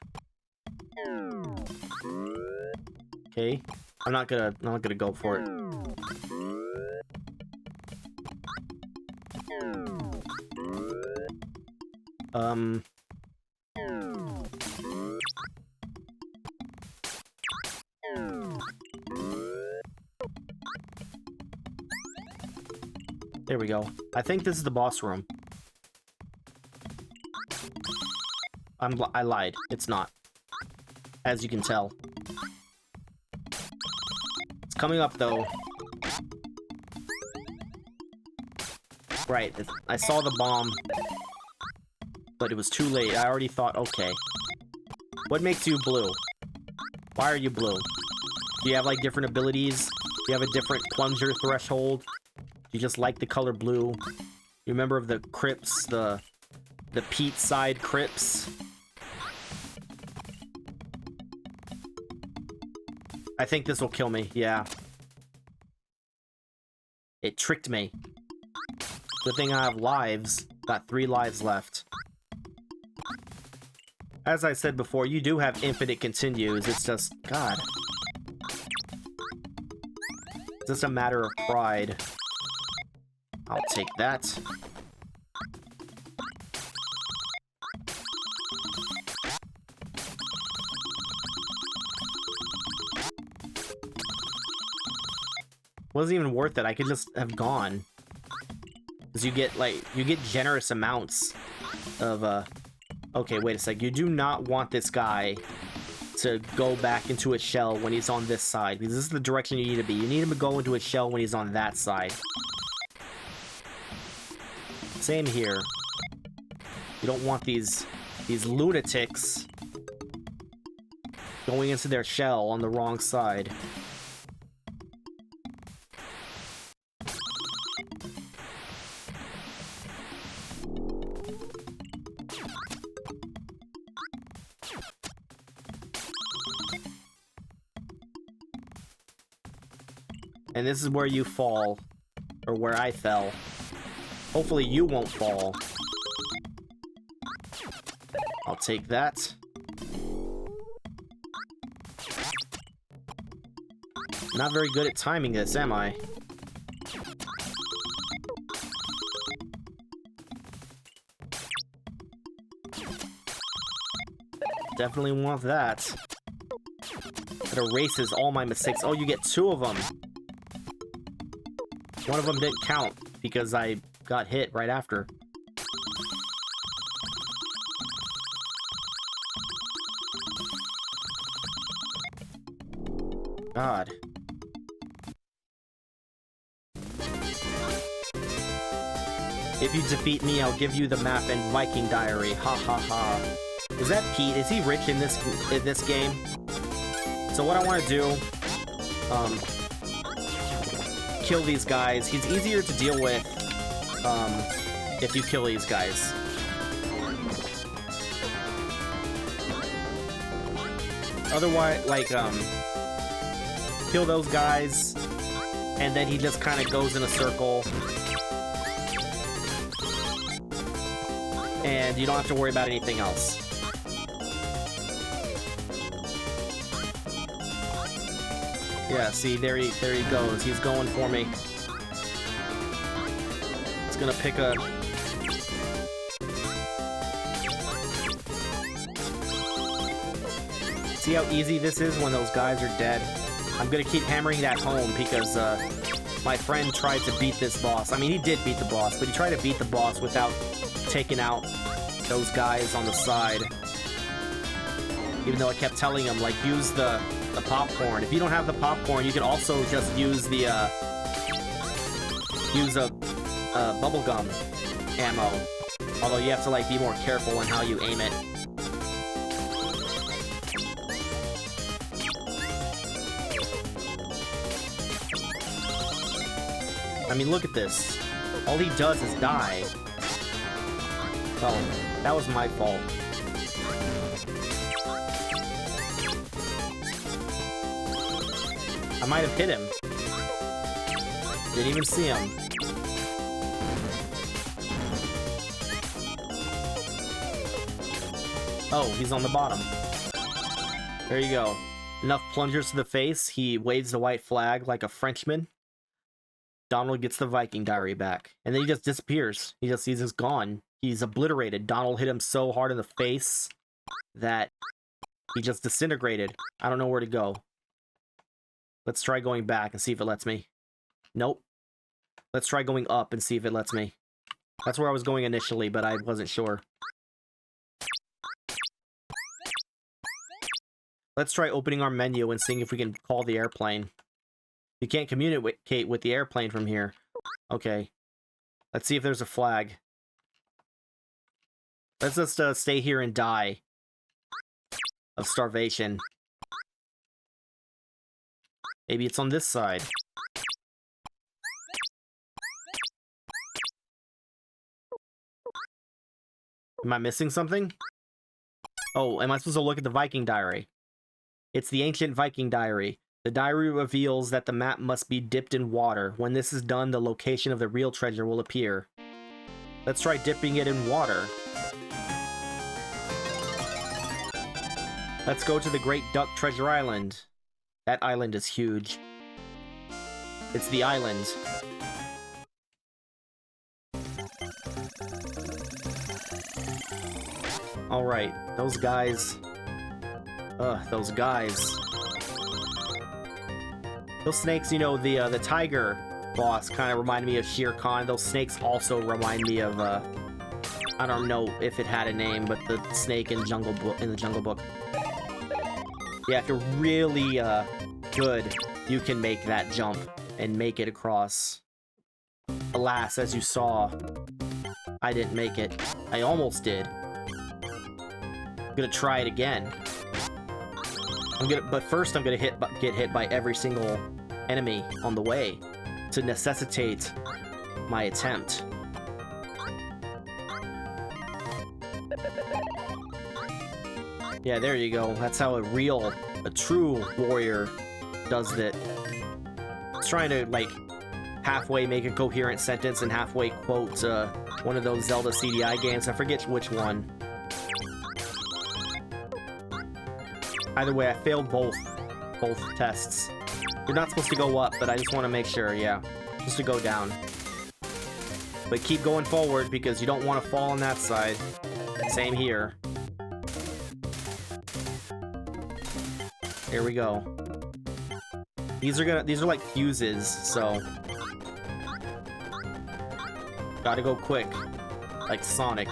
Okay. I'm not gonna go for it. There we go. I think this is the boss room. I lied. It's not. As you can tell. It's coming up, though. Right. I saw the bomb. But it was too late. I already thought, okay. What makes you blue? Why are you blue? Do you have, like, different abilities? Do you have a different plunger threshold? You just like the color blue. You remember of the Crips, the Pete side Crips? I think this will kill me, yeah. It tricked me. Good thing I have lives. Got 3 lives left. As I said before, you do have infinite continues. It's just, God. It's just a matter of pride. I'll take that. Wasn't even worth it. I could just have gone. Because you get generous amounts of, okay, wait a sec. You do not want this guy to go back into a shell when he's on this side, because this is the direction you need to be. You need him to go into a shell when he's on that side. Same here. You don't want these lunatics going into their shell on the wrong side. And this is where you fall, or where I fell. Hopefully you won't fall. I'll take that. Not very good at timing this, am I? Definitely want that. It erases all my mistakes. Oh, you get 2 of them. One of them didn't count because I got hit right after. God. If you defeat me, I'll give you the map and Viking Diary. Ha ha ha. Is that Pete? Is he rich in this game? So what I want to do, kill these guys. He's easier to deal with, if you kill these guys. Otherwise, like, kill those guys, and then he just kind of goes in a circle. And you don't have to worry about anything else. Yeah, see, there he goes. He's going for me. It's gonna pick a... See how easy this is when those guys are dead? I'm gonna keep hammering that home because, my friend tried to beat this boss. I mean, he did beat the boss, but he tried to beat the boss without taking out those guys on the side. Even though I kept telling him, like, use the popcorn. If you don't have the popcorn, you can also just use the, use a bubblegum ammo. Although you have to, like, be more careful in how you aim it. I mean, look at this. All he does is die. Oh, that was my fault. I might have hit him. Didn't even see him. Oh, he's on the bottom. There you go. Enough plungers to the face. He waves the white flag like a Frenchman. Donald gets the Viking Diary back. And then he just disappears. He's just gone. He's obliterated. Donald hit him so hard in the face that he just disintegrated. I don't know where to go. Let's try going back and see if it lets me. Nope. Let's try going up and see if it lets me. That's where I was going initially, but I wasn't sure. Let's try opening our menu and seeing if we can call the airplane. You can't communicate with the airplane from here. Okay. Let's see if there's a flag. Let's just stay here and die of starvation. Maybe it's on this side. Am I missing something? Oh, am I supposed to look at the Viking Diary? It's the ancient Viking Diary. The diary reveals that the map must be dipped in water. When this is done, the location of the real treasure will appear. Let's try dipping it in water. Let's go to the Great Duck Treasure Island. That island is huge. It's the island. Alright, those guys. Ugh, those guys. Those snakes, you know, the tiger boss kind of reminded me of Shere Khan. Those snakes also remind me of, I don't know if it had a name, but the snake in the Jungle Book. Yeah, if you're really, good, you can make that jump and make it across. Alas, as you saw, I didn't make it. I almost did. I'm gonna try it again. But first I'm gonna get hit by every single enemy on the way to necessitate my attempt. Yeah, there you go. That's how a true warrior does it. It's trying to, like, halfway make a coherent sentence and halfway quote one of those Zelda CDI games. I forget which one. Either way, I failed both tests. You're not supposed to go up, but I just want to make sure, yeah. Just to go down. But keep going forward, because you don't want to fall on that side. Same here. Here we go. These are like fuses, so gotta go quick, like Sonic.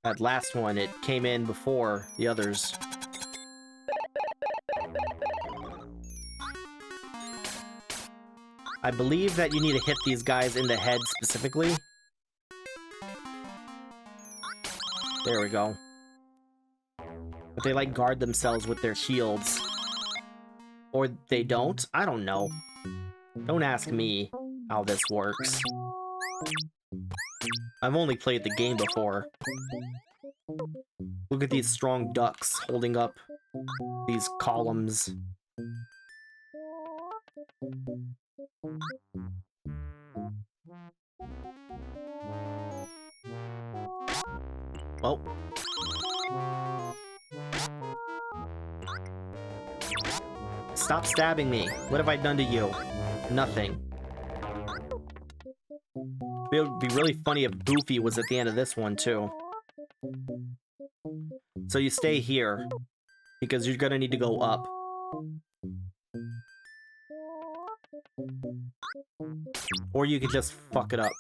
That last one, it came in before the others. I believe that you need to hit these guys in the head specifically. There we go. But they, like, guard themselves with their shields. Or they don't? I don't know. Don't ask me how this works. I've only played the game before. Look at these strong ducks holding up these columns. Well. Stop stabbing me. What have I done to you? Nothing. It would be really funny if Goofy was at the end of this one, too. So you stay here, because you're gonna need to go up. Or you could just fuck it up.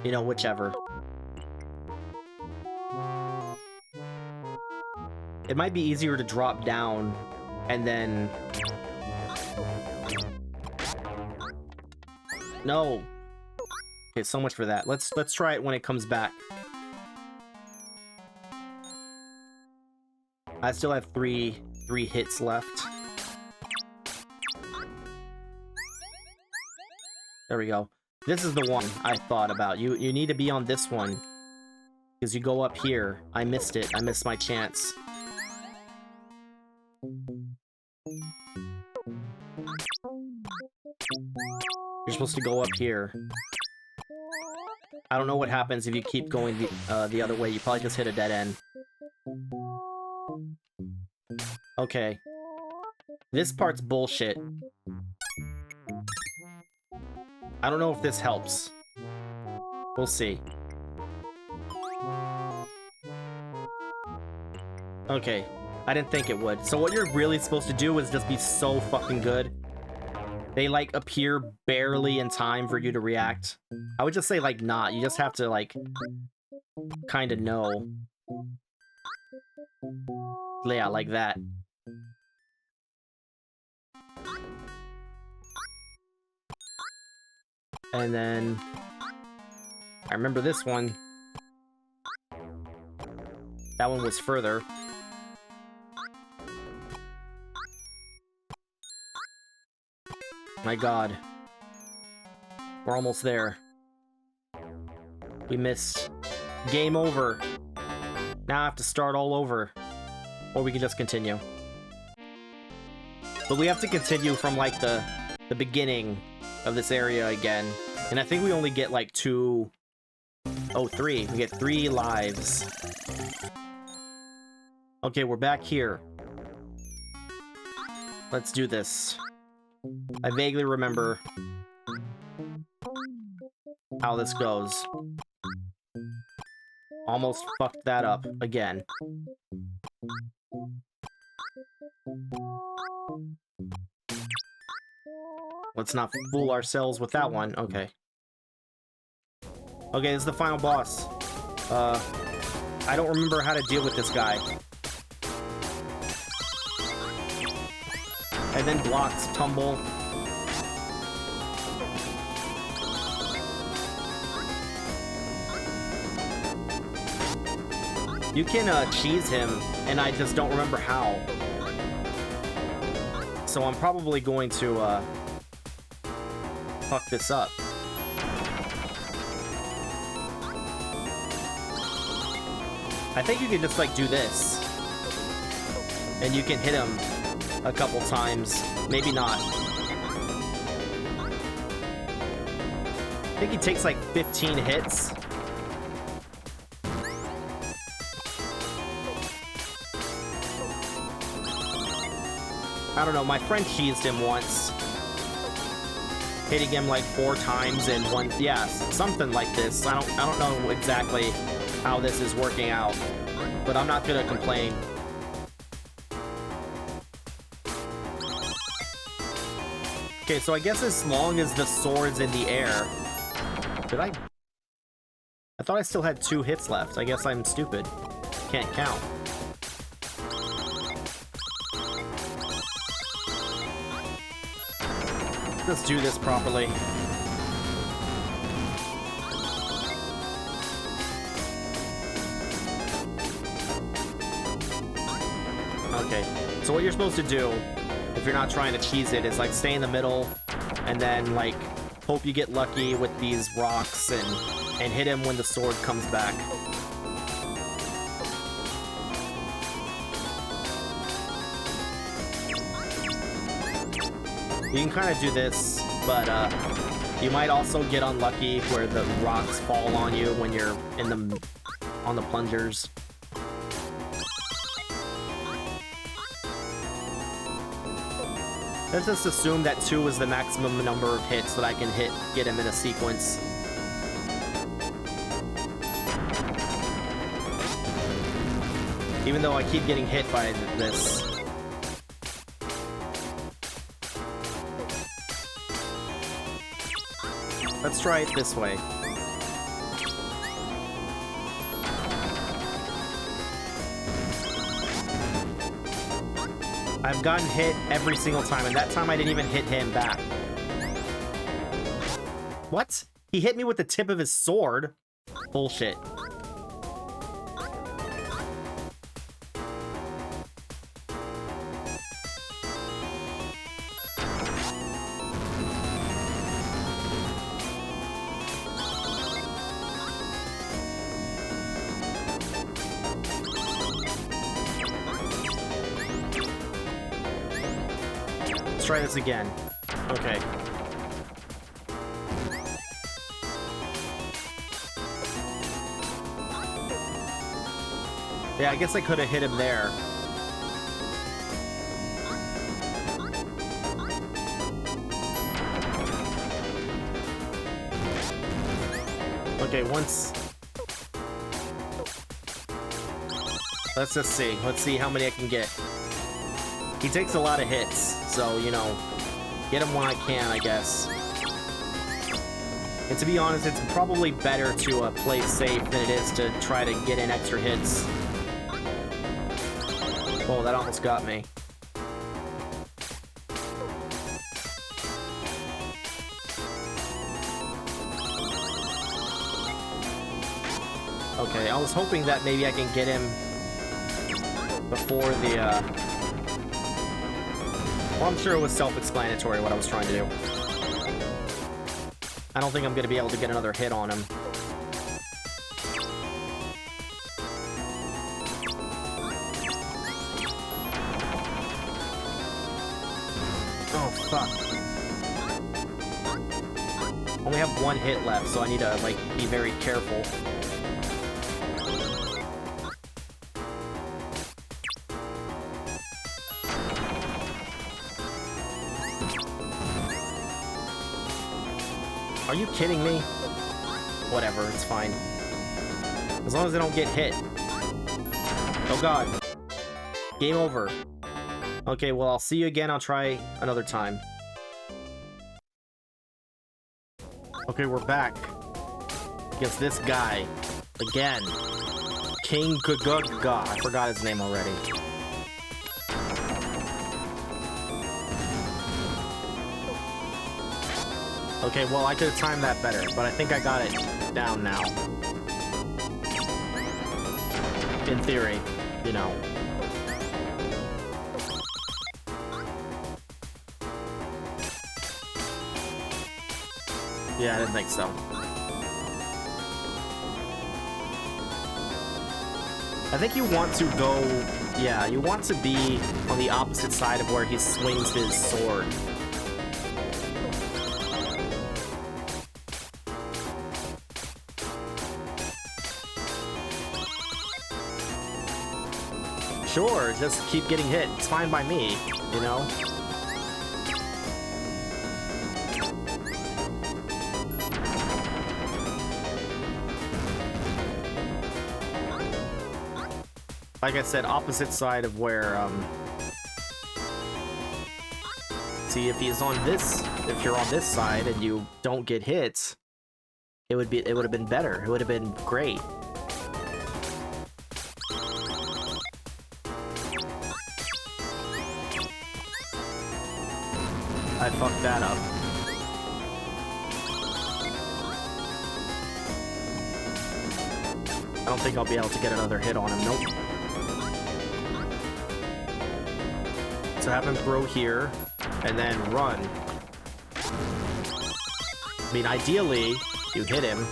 You know, whichever. It might be easier to drop down, and then... No! Okay, so much for that. Let's try it when it comes back. I still have three hits left. There we go. This is the one I thought about. You need to be on this one. Because you go up here. I missed it. I missed my chance. You're supposed to go up here. I don't know what happens if you keep going the other way. You probably just hit a dead end. Okay. This part's bullshit. I don't know if this helps. We'll see. Okay. I didn't think it would. So what you're really supposed to do is just be so fucking good. They, like, appear barely in time for you to react. I would just say, like, not. You just have to, like, kind of know. Yeah, like that. And then... I remember this one. That one was further. My god. We're almost there. We missed. Game over. Now I have to start all over. Or we can just continue. But we have to continue from, like, the beginning of this area again. And I think we only get, like, 2... Oh, 3. We get 3 lives. Okay, we're back here. Let's do this. I vaguely remember how this goes. Almost fucked that up again. Let's not fool ourselves with that one. Okay. Okay, this is the final boss. I don't remember how to deal with this guy. And then blocks tumble. You can cheese him, and I just don't remember how. So I'm probably going to fuck this up. I think you can just like do this, and you can hit him a couple times. Maybe not. I think he takes like 15 hits. I don't know, my friend cheesed him once. Hitting him like 4 times in one... Yeah, something like this. I don't know exactly how this is working out, but I'm not gonna complain. Okay, so I guess as long as the sword's in the air... Did I thought I still had 2 hits left. I guess I'm stupid. Can't count. Let's do this properly. Okay, so what you're supposed to do, if you're not trying to cheese it, is like stay in the middle, and then like hope you get lucky with these rocks and hit him when the sword comes back. You can kind of do this, but you might also get unlucky where the rocks fall on you when you're in on the plungers. Let's just assume that 2 is the maximum number of hits that I can get him in a sequence. Even though I keep getting hit by this. Let's try it this way. I've gotten hit every single time, and that time I didn't even hit him back. What? He hit me with the tip of his sword? Bullshit. Try this again. Okay. Yeah, I guess I could have hit him there. Okay, once... Let's just see. Let's see how many I can get. He takes a lot of hits, so, you know, get him when I can, I guess. And to be honest, it's probably better to play safe than it is to try to get in extra hits. Oh, that almost got me. Okay, I was hoping that maybe I can get him before the, Well, I'm sure it was self-explanatory what I was trying to do. I don't think I'm going to be able to get another hit on him. Oh, fuck. Only have 1 hit left, so I need to, like, be very careful. Are you kidding me? Whatever, it's fine. As long as I don't get hit. Oh god. Game over. Okay, well, I'll see you again. I'll try another time. Okay, we're back. Against this guy. Again. King Guguga. I forgot his name already. Okay, well, I could have timed that better, but I think I got it down now. In theory, you know. Yeah, I didn't think so. I think you want to go... Yeah, you want to be on the opposite side of where he swings his sword. Sure, just keep getting hit. It's fine by me, you know? Like I said, opposite side of where, see, if he's on this, if you're on this side and you don't get hit, it would have been better. It would have been great. I fucked that up. I don't think I'll be able to get another hit on him. Nope. So have him throw here, and then run. I mean, ideally, you hit him.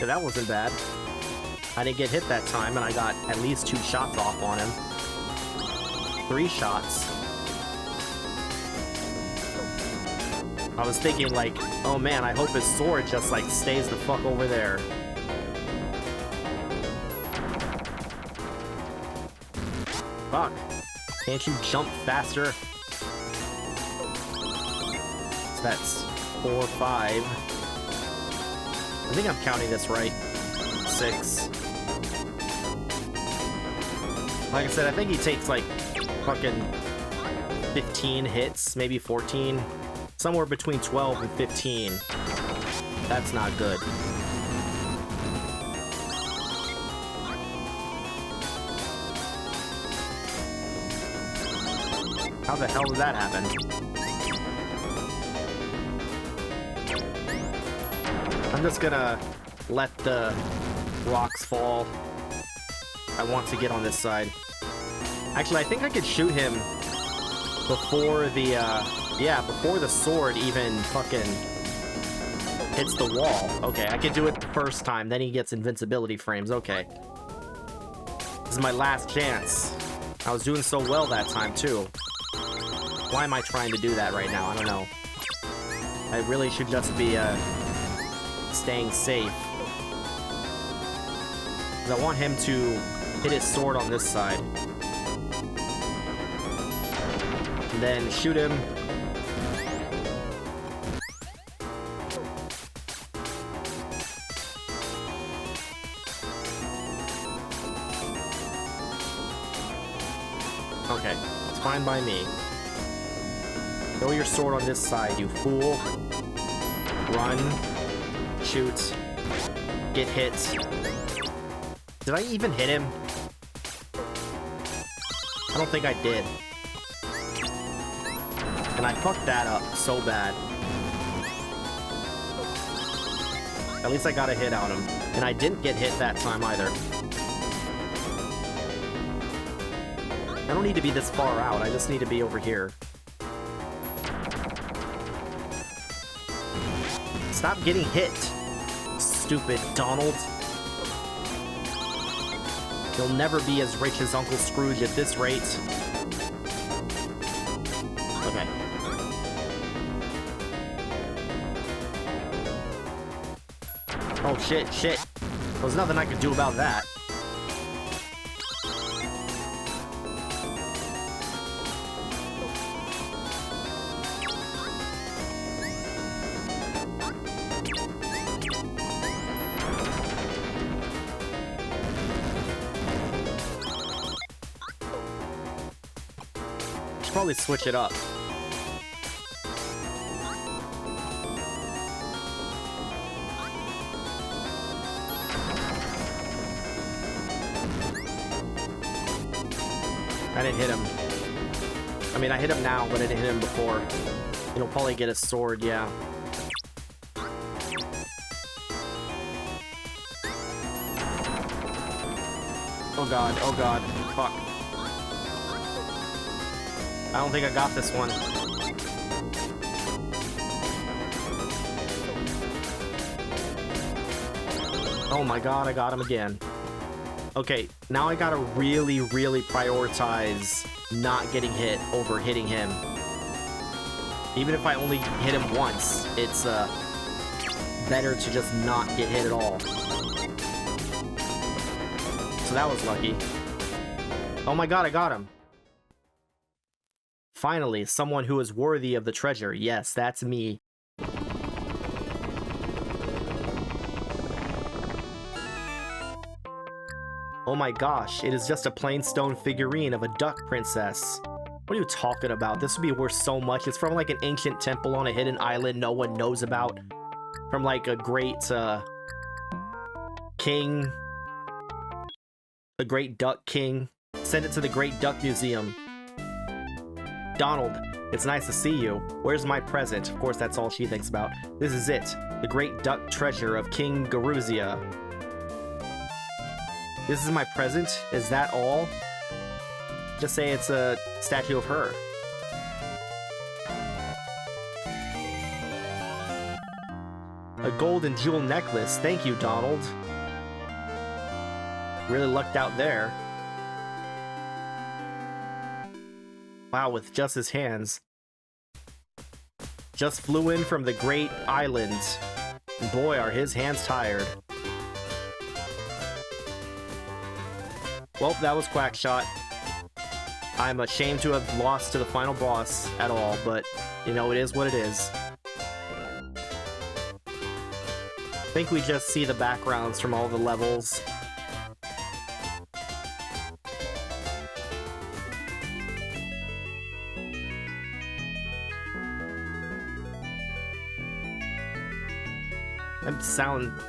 So that wasn't bad. I didn't get hit that time, and I got at least 2 shots off on him. 3 shots. I was thinking, like, oh man, I hope his sword just, like, stays the fuck over there. Fuck. Can't you jump faster? So that's 4, 5. I think I'm counting this right. 6. Like I said, I think he takes like fucking 15 hits, maybe 14. Somewhere between 12 and 15. That's not good. How the hell did that happen? I'm just gonna let the rocks fall. I want to get on this side. Actually, I think I could shoot him before the, yeah, before the sword even fucking hits the wall. Okay, I could do it the first time, then he gets invincibility frames. Okay. This is my last chance. I was doing so well that time, too. Why am I trying to do that right now? I don't know. I really should just be, staying safe. I want him to hit his sword on this side. And then shoot him. Okay, it's fine by me. Throw your sword on this side, you fool. Run. Shoot. Get hit. Did I even hit him? I don't think I did. And I fucked that up so bad. At least I got a hit on him. And I didn't get hit that time either. I don't need to be this far out. I just need to be over here. Stop getting hit, stupid Donald. You'll never be as rich as Uncle Scrooge at this rate. Okay. Oh shit, shit. There's nothing I could do about that. Should probably switch it up. I didn't hit him. I mean, I hit him now, but I didn't hit him before. He'll probably get a sword, yeah. Oh god, fuck. I don't think I got this one. Oh my god, I got him again. Okay, now I gotta really, really prioritize not getting hit over hitting him. Even if I only hit him once, it's better to just not get hit at all. So that was lucky. Oh my god, I got him. Finally, someone who is worthy of the treasure. Yes, that's me. Oh my gosh, it is just a plain stone figurine of a duck princess. What are you talking about? This would be worth so much. It's from like an ancient temple on a hidden island no one knows about. From like a great king. A great duck king. Send it to the Great Duck Museum. Donald, it's nice to see you. Where's my present? Of course, that's all she thinks about. This is it. The Great Duck Treasure of King Garuzia. This is my present? Is that all? Just say it's a statue of her. A gold and jewel necklace. Thank you, Donald. Really lucked out there. Wow, with just his hands. Just flew in from the great island. Boy, are his hands tired. Well, that was Quackshot. I'm ashamed to have lost to the final boss at all, but, you know, it is what it is. I think we just see the backgrounds from all the levels.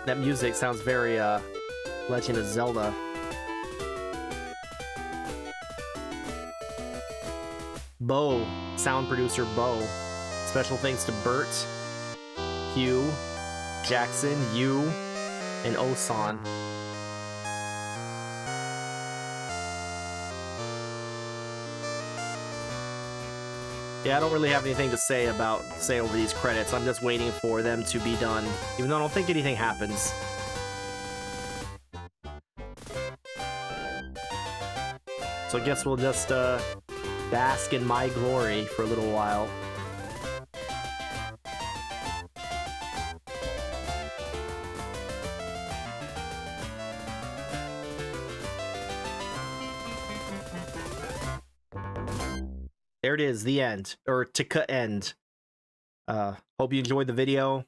That music sounds very, Legend of Zelda. Bo, sound producer Bo. Special thanks to Bert, Hugh, Jackson, Yu, and Osan. Yeah, I don't really have anything to say over these credits. I'm just waiting for them to be done, even though I don't think anything happens. So I guess we'll just bask in my glory for a little while. There it is, the end, or Tika end. Hope you enjoyed the video.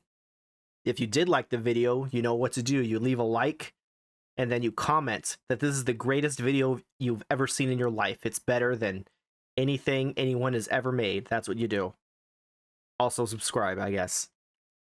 If you did like the video, you know what to do. You leave a like, and then you comment that this is the greatest video you've ever seen in your life. It's better than anything anyone has ever made. That's what you do. Also subscribe, I guess.